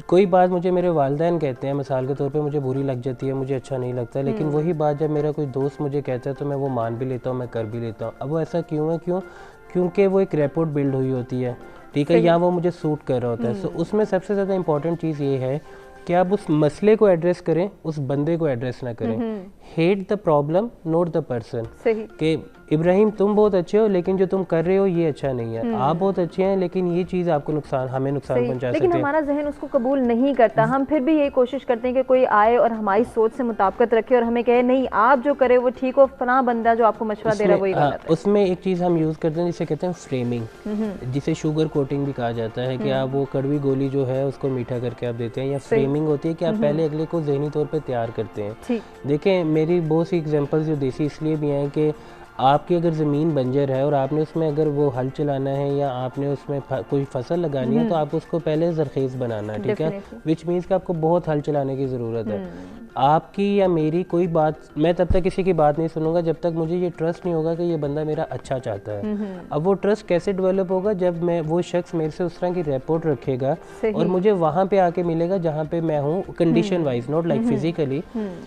कोई बात मुझे मेरे वालिदैन कहते हैं, मिसाल के तौर पे मुझे बुरी लग जाती है, मुझे अच्छा नहीं लगता, लेकिन वही बात जब मेरा कोई दोस्त मुझे कहता है तो मैं वो मान भी लेता हूँ, मैं कर भी लेता हूँ। अब वो ऐसा क्यों है? क्योंकि वो एक रैपोर्ट बिल्ड हुई होती है, ठीक है, या वो मुझे सूट कर रहा होता है। सो उसमें सबसे ज़्यादा इंपॉर्टेंट चीज़ ये है कि आप उस मसले को एड्रेस करें, उस बंदे को एड्रेस ना करें। Hate the problem note the person. कि इब्राहिम तुम बहुत अच्छे हो लेकिन जो तुम कर रहे हो ये अच्छा नहीं है, आप बहुत अच्छे हैं लेकिन ये चीज़ आपको हमें नुकसान पहुंचा सकती है।
लेकिन हमारा जहन उसको कबूल नहीं करता। हम फिर भी यही कोशिश करते हैं कि कोई आए और हमारी सोच से मुताबिकत रखे और हमें कहे नहीं आप जो करे वो ठीक हो, फलां बंदा जो आपको मशवरा दे रहा है वही गलत है।
उसमें एक चीज़ हम यूज़ करते हैं जिसे कहते हैं फ्रेमिंग, जिसे शुगर कोटिंग भी कहा जाता है, कि आप वो कड़वी गोली जो है उसको मीठा करके आप देते हैं। या फ्रेमिंग होती है कि आप पहले अगले को ज़हनी तौर पर तैयार करते हैं। देखें मेरी बहुत सी एग्जाम्पल्स जो देसी इसलिए भी हैं कि आपकी अगर ज़मीन बंजर है और आपने उसमें अगर वो हल चलाना है या आपने उसमें कोई फसल लगानी है तो आप उसको पहले ज़रखेज़ बनाना है, ठीक है, विच मीन्स कि आपको बहुत हल चलाने की ज़रूरत है। आपकी या मेरी कोई बात, मैं तब तक किसी की बात नहीं सुनूंगा जब तक मुझे ये ट्रस्ट नहीं होगा कि ये बंदा मेरा अच्छा चाहता है। अब वो ट्रस्ट कैसे डेवलप होगा? जब मैं वो शख्स मेरे से उस तरह की रिपोर्ट रखेगा और मुझे वहाँ पे आके मिलेगा जहाँ पे मैं हूँ, condition wise, not like physically.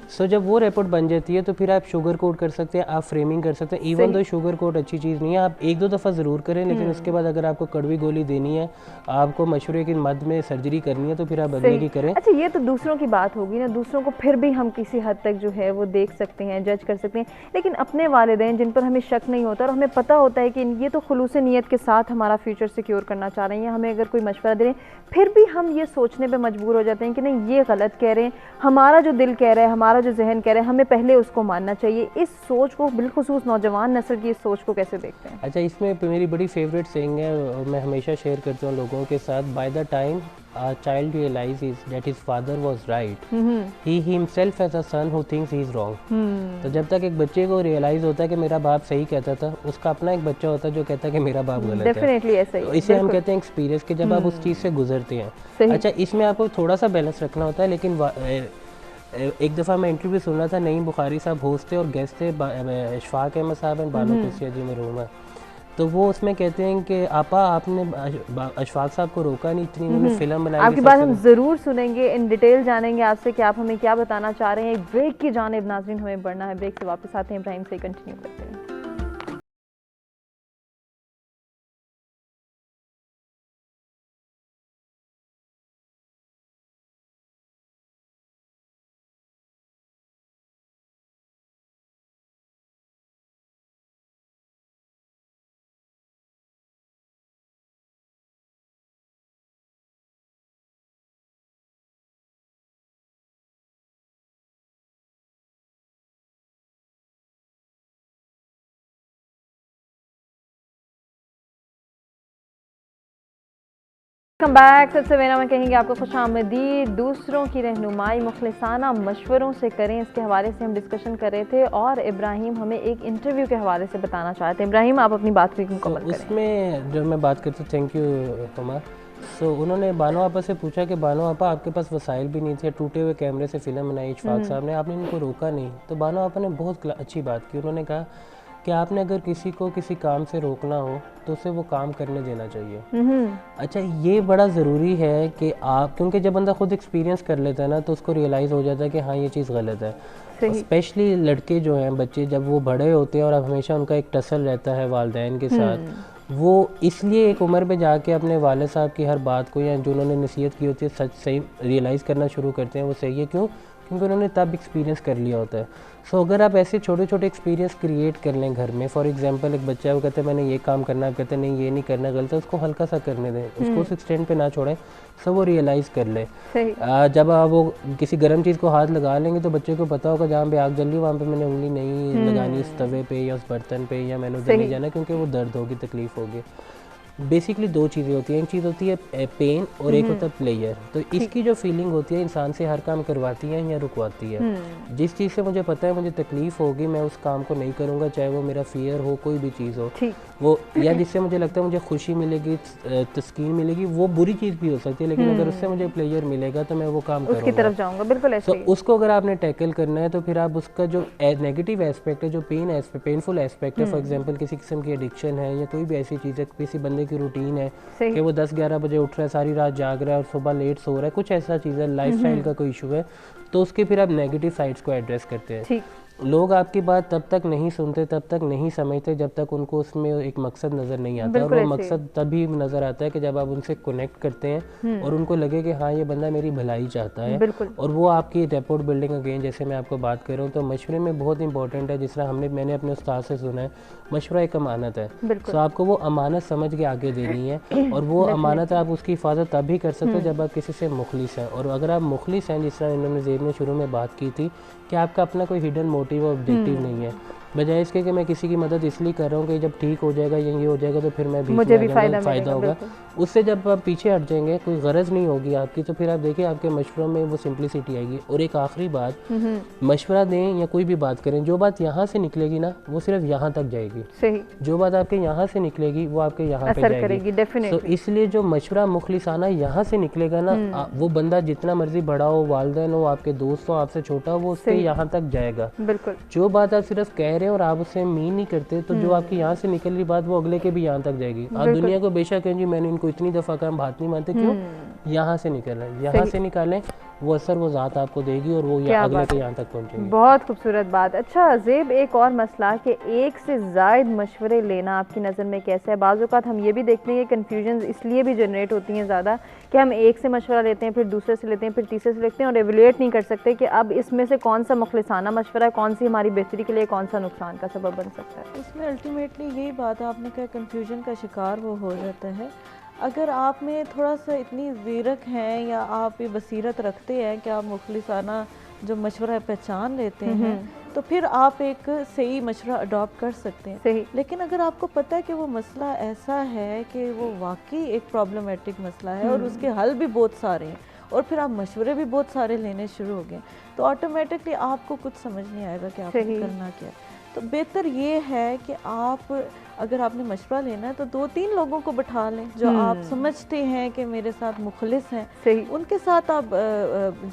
So जब वो रिपोर्ट बन जाती है तो फिर आप शुगर कोट कर सकते हैं, आप फ्रेमिंग कर सकते हैं। इवन दो शुगर कोट अच्छी चीज़ नहीं है, आप एक दो दफ़ा ज़रूर करें, लेकिन उसके बाद अगर आपको कड़वी गोली देनी है, आपको मशवरे की मद में सर्जरी करनी है, तो फिर आप अगले की करें।
अच्छा, ये तो दूसरों की बात होगी ना, दूसरों को फिर भी हम किसी हद तक जो है वो देख सकते हैं, जज कर सकते हैं, लेकिन अपने वालिदैन जिन पर हमें शक नहीं होता और हमें पता होता है कि ये तो खुलूस नीयत के साथ हमारा फ्यूचर सिक्योर करना चाह रहे हैं, या हमें अगर कोई मशवरा दे रहे हैं, फिर भी हम ये सोचने पे मजबूर हो जाते हैं कि नहीं ये गलत कह रहे हैं, हमारा जो दिल कह रहा है, हमारा जो जहन कह रहा है, हमें पहले उसको मानना चाहिए। इस सोच को, बिलखुसूस नौजवान नस्ल की इस सोच को कैसे देखते हैं?
अच्छा, इसमें मेरी बड़ी फेवरेट सेइंग है, मैं हमेशा शेयर करता हूँ लोगों के साथ, by the time a child realizes that his father was right, he himself has a son who thinks he is wrong. तो जब तक एक बच्चे को रियलाइज होता है कि मेरा बाप सही कहता था, उसका अपना एक बच्चा होता है जो कहता है कि मेरा बाप गलत है।
डेफिनेटली ऐसा ही है।
इसे हम कहते हैं एक्सपीरियंस, कि जब आप उस चीज़ से गुजरते हैं। अच्छा, इसमें आपको थोड़ा सा बैलेंस रखना होता है, लेकिन एक दफ़ा मैं इंटरव्यू सुन रहा था, नईम बुखारी साहब होस्ट थे और गेस्ट थे अशफाक अहमद साहब एंड बानो कुसिया जी मरहूमा। तो वो उसमें कहते हैं कि आपा आपने अशफाक साहब को रोका नहीं, इतनी उन्होंने फिल्म बनाई।
आपकी बात हम ज़रूर सुनेंगे, इन डिटेल जानेंगे आपसे कि आप हमें क्या बताना चाह रहे हैं। एक ब्रेक की जानिब नाज़रीन हमें बढ़ना है, ब्रेक से वापस आते हैं, इब्राहिम से कंटिन्यू करते हैं। Welcome back. सबसे पहले मैं कहेंगे आपको खुशामदीद। दूसरों की रहनुमाई मुखलिसाना मशवरों से करें, इसके हवाले से हम डिस्कशन कर रहे थे और इब्राहिम हमें एक इंटरव्यू के हवाले से बताना चाहते हैं। इब्राहिम, आप अपनी बात को मुकम्मल करें।
उसमें जो मैं बात करता, थैंक यू हुमा। उन्होंने बानो आपा से पूछा कि बानो आपा, आपके पास वसाइल भी नहीं थे, टूटे हुए कैमरे से फ़िल्म बनाई इशफाक साहब ने, आपने इनको रोका नहीं। तो बानो आपा ने बहुत अच्छी बात की। उन्होंने कहा कि आपने अगर किसी को किसी काम से रोकना हो तो उसे वो काम करने देना चाहिए। अच्छा, ये बड़ा ज़रूरी है कि आप, क्योंकि जब बंदा खुद एक्सपीरियंस कर लेता है ना तो उसको रियलाइज़ हो जाता है कि हाँ ये चीज़ गलत है। स्पेशली लड़के जो हैं, बच्चे जब वो बड़े होते हैं और अब हमेशा उनका एक टसल रहता है वालिदैन के साथ, वो इसलिए एक उम्र पे जाके अपने वालिद साहब की हर बात को या जो उन्होंने नसीहत की होती है सच सही रियलाइज़ करना शुरू करते हैं। वो सही है, क्यों? क्योंकि उन्होंने तब एक्सपीरियंस कर लिया होता है। सो अगर आप ऐसे छोटे छोटे एक्सपीरियंस क्रिएट कर लें घर में, फॉर एग्जांपल एक बच्चा वो कहते हैं मैंने ये काम करना, आप कहते हैं नहीं ये नहीं करना, गलत है, उसको हल्का सा करने दें, उसको उस एक्सटेंड पे ना छोड़ें, सब वो रियलाइज़ कर ले। जब आप वो किसी गर्म चीज़ को हाथ लगा लेंगे तो बच्चे को पता होगा जहाँ पे आग जल रही है वहाँ पे मैंने उंगली नहीं लगानी, इस तवे पे या उस बर्तन पे, या मैंने उधर नहीं जाना, क्योंकि वो दर्द होगी, तकलीफ होगी। बेसिकली दो चीज़ें होती हैं, एक चीज़ होती है पेन और एक होता है प्लेयर। तो इसकी जो फीलिंग होती है इंसान से हर काम करवाती है या रुकवाती है। जिस चीज़ से मुझे पता है मुझे तकलीफ होगी, मैं उस काम को नहीं करूँगा, चाहे वो मेरा फियर हो, कोई भी चीज़ हो वो, या जिससे मुझे लगता है मुझे खुशी मिलेगी, तस्कीन मिलेगी, वो बुरी चीज़ भी हो सकती है, लेकिन अगर उससे मुझे प्लेयर मिलेगा तो मैं वो काम करूँगा,
उसकी तरफ जाऊँगा। बिल्कुल ऐसे ही।
उसको अगर आपने टैकल करना है तो फिर आप उसका जो नेगेटिव एस्पेक्ट है, जो पेनफुल एस्पेक्ट है, फॉर एग्जांपल किसी किस्म की एडिक्शन है या कोई भी ऐसी चीज़ है, किसी बंदे की रूटीन है कि वो 10-11 बजे उठ रहा है, सारी रात जाग रहा है और सुबह लेट सो रहा है, कुछ ऐसा चीज़ है, लाइफस्टाइल का कोई इशू है, तो उसके फिर आप नेगेटिव साइड्स को एड्रेस करते हैं। लोग आपकी बात तब तक नहीं सुनते, तब तक नहीं समझते जब तक उनको उसमें एक मकसद नज़र नहीं आता, और वो मकसद तभी नज़र आता है कि जब आप उनसे कनेक्ट करते हैं और उनको लगे कि हाँ ये बंदा मेरी भलाई चाहता है, और वो आपकी रेपोर्ट बिल्डिंग अगेन, जैसे मैं आपको बात कर रहा हूँ, तो मशवरे में बहुत इंपॉर्टेंट है। जिस तरह मैंने अपने उस्ताद से सुना है, मशवरा एक अमानत है, तो आपको वो अमानत समझ के आगे देनी है, और वो अमानत आप उसकी हिफाजत तभी कर सकते हो जब आप किसी से मुखलिस हैं। और अगर आप मुखलिस हैं, जिस तरह इन्होंने ज़ेब ने शुरू में बात की थी कि आपका अपना कोई हिडन मोटिव और ऑब्जेक्टिव नहीं है, बजाय इसके कि मैं किसी की मदद इसलिए कर रहा हूँ कि जब ठीक हो जाएगा या ये हो जाएगा तो फिर मैं मुझे भी फ़ायदा होगा, उससे जब आप पीछे हट जाएंगे, कोई गरज नहीं होगी आपकी, तो फिर आप देखिए आपके मशवरों में वो सिंप्लिसिटी आएगी। और एक आखिरी बात, मशवरा दें या कोई भी बात करें, जो बात यहाँ से निकलेगी ना वो सिर्फ यहाँ तक जाएगी, सही। जो बात आपके यहाँ से निकलेगी वो आपके यहाँ पे जाएगी, तो इसलिए जो मशवरा मुखलिसाना यहाँ से निकलेगा ना, वो बंदा जितना मर्जी बड़ा हो, वालिदैन हो, आपके दोस्त हो, आपसे छोटा हो, वो उसके यहाँ तक जाएगा। बिल्कुल। जो बात आप सिर्फ कह रहे हैं और आप उससे मीन नहीं करते, तो जो आपकी यहाँ से निकल रही बात वो अगले के भी यहाँ तक जाएगी। आप दुनिया को बेशक कहें जी मैंने इनको इतनी दफ़ा कहा, बात नहीं मानते, क्यों? यहाँ से निकल रहे हैं, यहाँ से निकालें, वो असर वो ज़ात आपको देगी और वो अगले के यहाँ तक पहुँचेगी।
बहुत खूबसूरत बात। अच्छा ज़ेब, एक और मसला कि एक से ज़ायद मशवरे लेना आपकी नज़र में कैसा है? बाज़ औक़ात हम ये भी देखते हैं कि कन्फ्यूजन इसलिए भी जनरेट होती हैं ज़्यादा कि हम एक से मशवरा लेते हैं, फिर दूसरे से लेते हैं, फिर तीसरे से लेते हैं, और एवेल्यूएट नहीं कर सकते कि अब इसमें से कौन सा मुखलिसाना मशवरा है, कौन सी हमारी बेहतरी के लिए, कौन सा नुकसान का सबब बन सकता है।
इसमें अल्टीमेटली यही बात आपने कहा, कन्फ्यूजन का शिकार वो हो जाता है। अगर आप में थोड़ा सा इतनी ज़ीरक हैं या आप ये बसीरत रखते हैं कि आप मुखलिसाना जो मशवरा पहचान लेते हैं, तो फिर आप एक सही मशवरा अडॉप्ट कर सकते हैं, सही। लेकिन अगर आपको पता है कि वो मसला ऐसा है कि वो वाकई एक प्रॉब्लमेटिक मसला है और उसके हल भी बहुत सारे हैं, और फिर आप मशवरे भी बहुत सारे लेने शुरू हो गए, तो ऑटोमेटिकली आपको कुछ समझ नहीं आएगा कि आपको करना क्या है। तो बेहतर ये है कि आप, अगर आपने मशवरा लेना है तो 2-3 लोगों को बैठा लें जो आप समझते हैं कि मेरे साथ मुखलिस हैं, सही। उनके साथ आप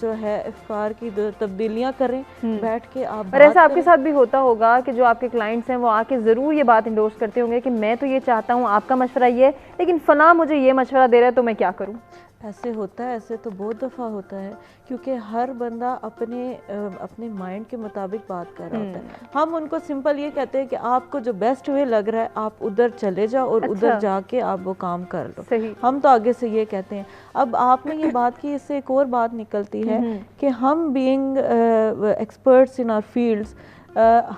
जो है अफकार की तब्दीलियां करें, बैठ के आप।
और ऐसा आपके साथ भी होता होगा कि जो आपके क्लाइंट्स हैं वो आके ज़रूर ये बात इंडोर्स करते होंगे कि मैं तो ये चाहता हूँ, आपका मशवरा ये है, लेकिन फ़लाँ मुझे ये मशवरा दे रहा है तो मैं क्या करूँ?
ऐसे होता है, ऐसे तो बहुत दफ़ा होता है, क्योंकि हर बंदा अपने माइंड के मुताबिक बात कर रहा होता है। हम उनको सिंपल ये कहते हैं कि आपको जो बेस्ट वे लग रहा है आप उधर चले जाओ और उधर जाके आप वो काम कर लो, सही। हम तो आगे से ये कहते हैं। अब आपने ये बात की, इससे एक और बात निकलती है कि हम being experts in our fields,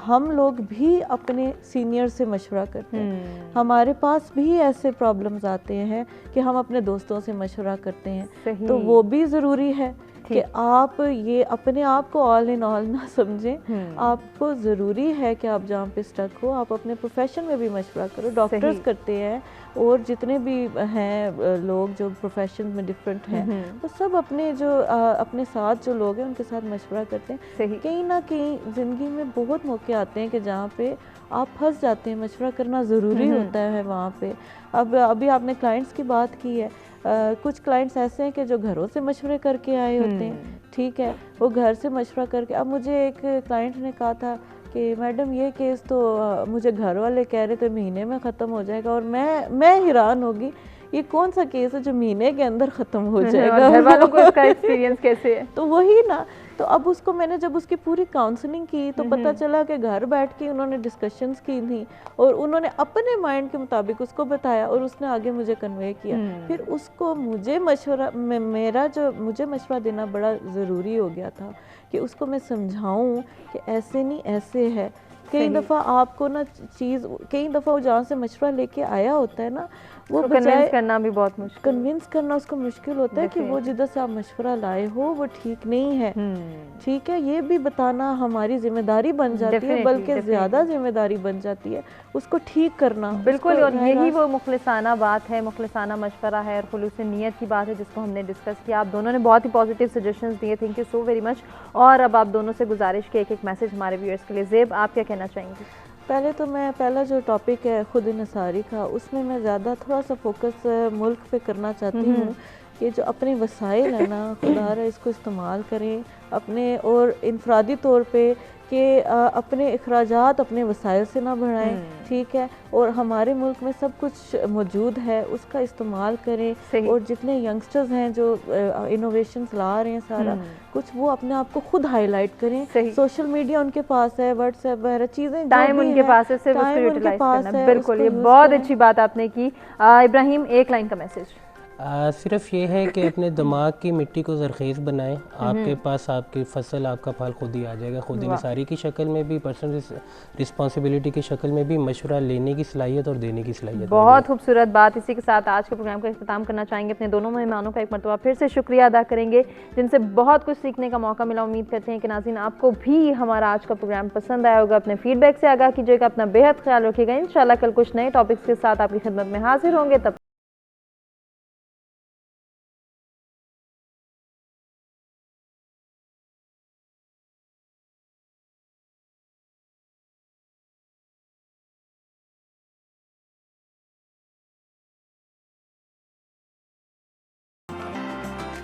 हम लोग भी अपने सीनियर से मशवरा करते हैं। हमारे पास भी ऐसे प्रॉब्लम्स आते हैं कि हम अपने दोस्तों से मशवरा करते हैं, तो वो भी ज़रूरी है कि आप ये अपने आप को ऑल इन ऑल ना समझें। आपको ज़रूरी है कि आप जहाँ पे स्टक हो आप अपने प्रोफेशन में भी मशवरा करो। डॉक्टर्स करते हैं और जितने भी हैं लोग जो प्रोफेशन में डिफरेंट हैं वो सब अपने जो अपने साथ जो लोग हैं उनके साथ मशवरा करते हैं। कहीं ना कहीं ज़िंदगी में बहुत मौके आते हैं कि जहाँ पे आप फंस जाते हैं, मशवरा करना ज़रूरी होता है वहाँ पे। अब अभी आपने क्लाइंट्स की बात की है, कुछ क्लाइंट्स ऐसे हैं कि जो घरों से मशवरे करके आए होते हैं, ठीक है, वो घर से मशवरा करके। अब मुझे एक क्लाइंट ने कहा था कि मैडम ये केस तो मुझे घर वाले कह रहे थे महीने में ख़त्म हो जाएगा, और मैं हैरान होगी ये कौन सा केस है जो महीने के अंदर ख़त्म हो जाएगा।
घर वालों को इसका एक्सपीरियंस कैसे है?
तो वही ना, तो अब उसको मैंने जब उसकी पूरी काउंसलिंग की तो पता चला कि घर बैठ के उन्होंने डिस्कशंस की थी और उन्होंने अपने माइंड के मुताबिक उसको बताया और उसने आगे मुझे कन्वे किया। फिर उसको मुझे मशवरा देना बड़ा ज़रूरी हो गया था कि उसको मैं समझाऊं कि ऐसे नहीं ऐसे है। कई दफ़ा आपको ना कई दफ़ा वो जहाँ से मशवरा लेके आया होता है ना, वो
कन्विंस करना भी बहुत मुश्किल,
कन्विंस करना उसको मुश्किल होता है कि वो जिधर से आप मशवरा लाए हो वो ठीक नहीं है। ठीक है, ये भी बताना हमारी जिम्मेदारी बन जाती है, बल्कि ज़्यादा जिम्मेदारी बन जाती है उसको ठीक करना।
बिल्कुल, और यही वो मुखलिसाना बात है, मुखलिसाना मशवरा है और खुलूस नियत की बात है जिसको हमने डिस्कस किया। आप दोनों ने बहुत ही पॉजिटिव सजेशंस दिए, thank you so very much. और अब आप दोनों से गुजारिश की एक मैसेज हमारे व्यूअर्स के लिए। ज़ेब, आप क्या कहना चाहेंगी?
पहले तो मैं पहला जो टॉपिक है खुद इंसारी का, उसमें मैं ज़्यादा थोड़ा सा फोकस मुल्क पे करना चाहती हूँ। ये जो अपने वसाइल है ना, खुदा रहा इसको इस्तेमाल करें अपने, और इनफरादी तौर पे कि अपने अखराजात अपने वसाइल से ना बढ़ाएं, ठीक है, और हमारे मुल्क में सब कुछ मौजूद है उसका इस्तेमाल करें। और जितने यंगस्टर्स हैं जो इनोवेशंस ला रहे हैं सारा कुछ, वो अपने आप को खुद हाईलाइट करें। सोशल मीडिया उनके पास है, व्हाट्सएप वगैरह चीज़ें,
टाइम उनके पास है, सिर्फ उसको यूटिलाइज करना। बिल्कुल, ये बहुत अच्छी बात आपने की। इब्राहिम, एक लाइन का मैसेज।
सिर्फ ये है कि अपने दिमाग की मिट्टी को ज़रख़ीज़ बनाएं। आपके पास आपकी फसल, आपका फल खुद ही आ जाएगा। खुद इंसारी की शक्ल में भी, पर्सनल रिस्पॉन्सिबिलिटी की शक्ल में भी मशवरा लेने की सलाहियत और देने की सलाहियत। बहुत
खूबसूरत बात। इसी के साथ आज के प्रोग्राम का इख्तिताम करना चाहेंगे। अपने दोनों मेहमानों का एक मरतबा फिर से शुक्रिया अदा करेंगे जिनसे बहुत कुछ सीखने का मौका मिला। उम्मीद करते हैं कि नाज़रीन आपको भी हमारा आज का प्रोग्राम पसंद आया होगा। अपने फीडबैक से आगाह कीजिएगा, अपना बेहद ख्याल रखिएगा। इंशाल्लाह कल कुछ नए टॉपिक्स के साथ आपकी खिदमत में हाजिर होंगे। तब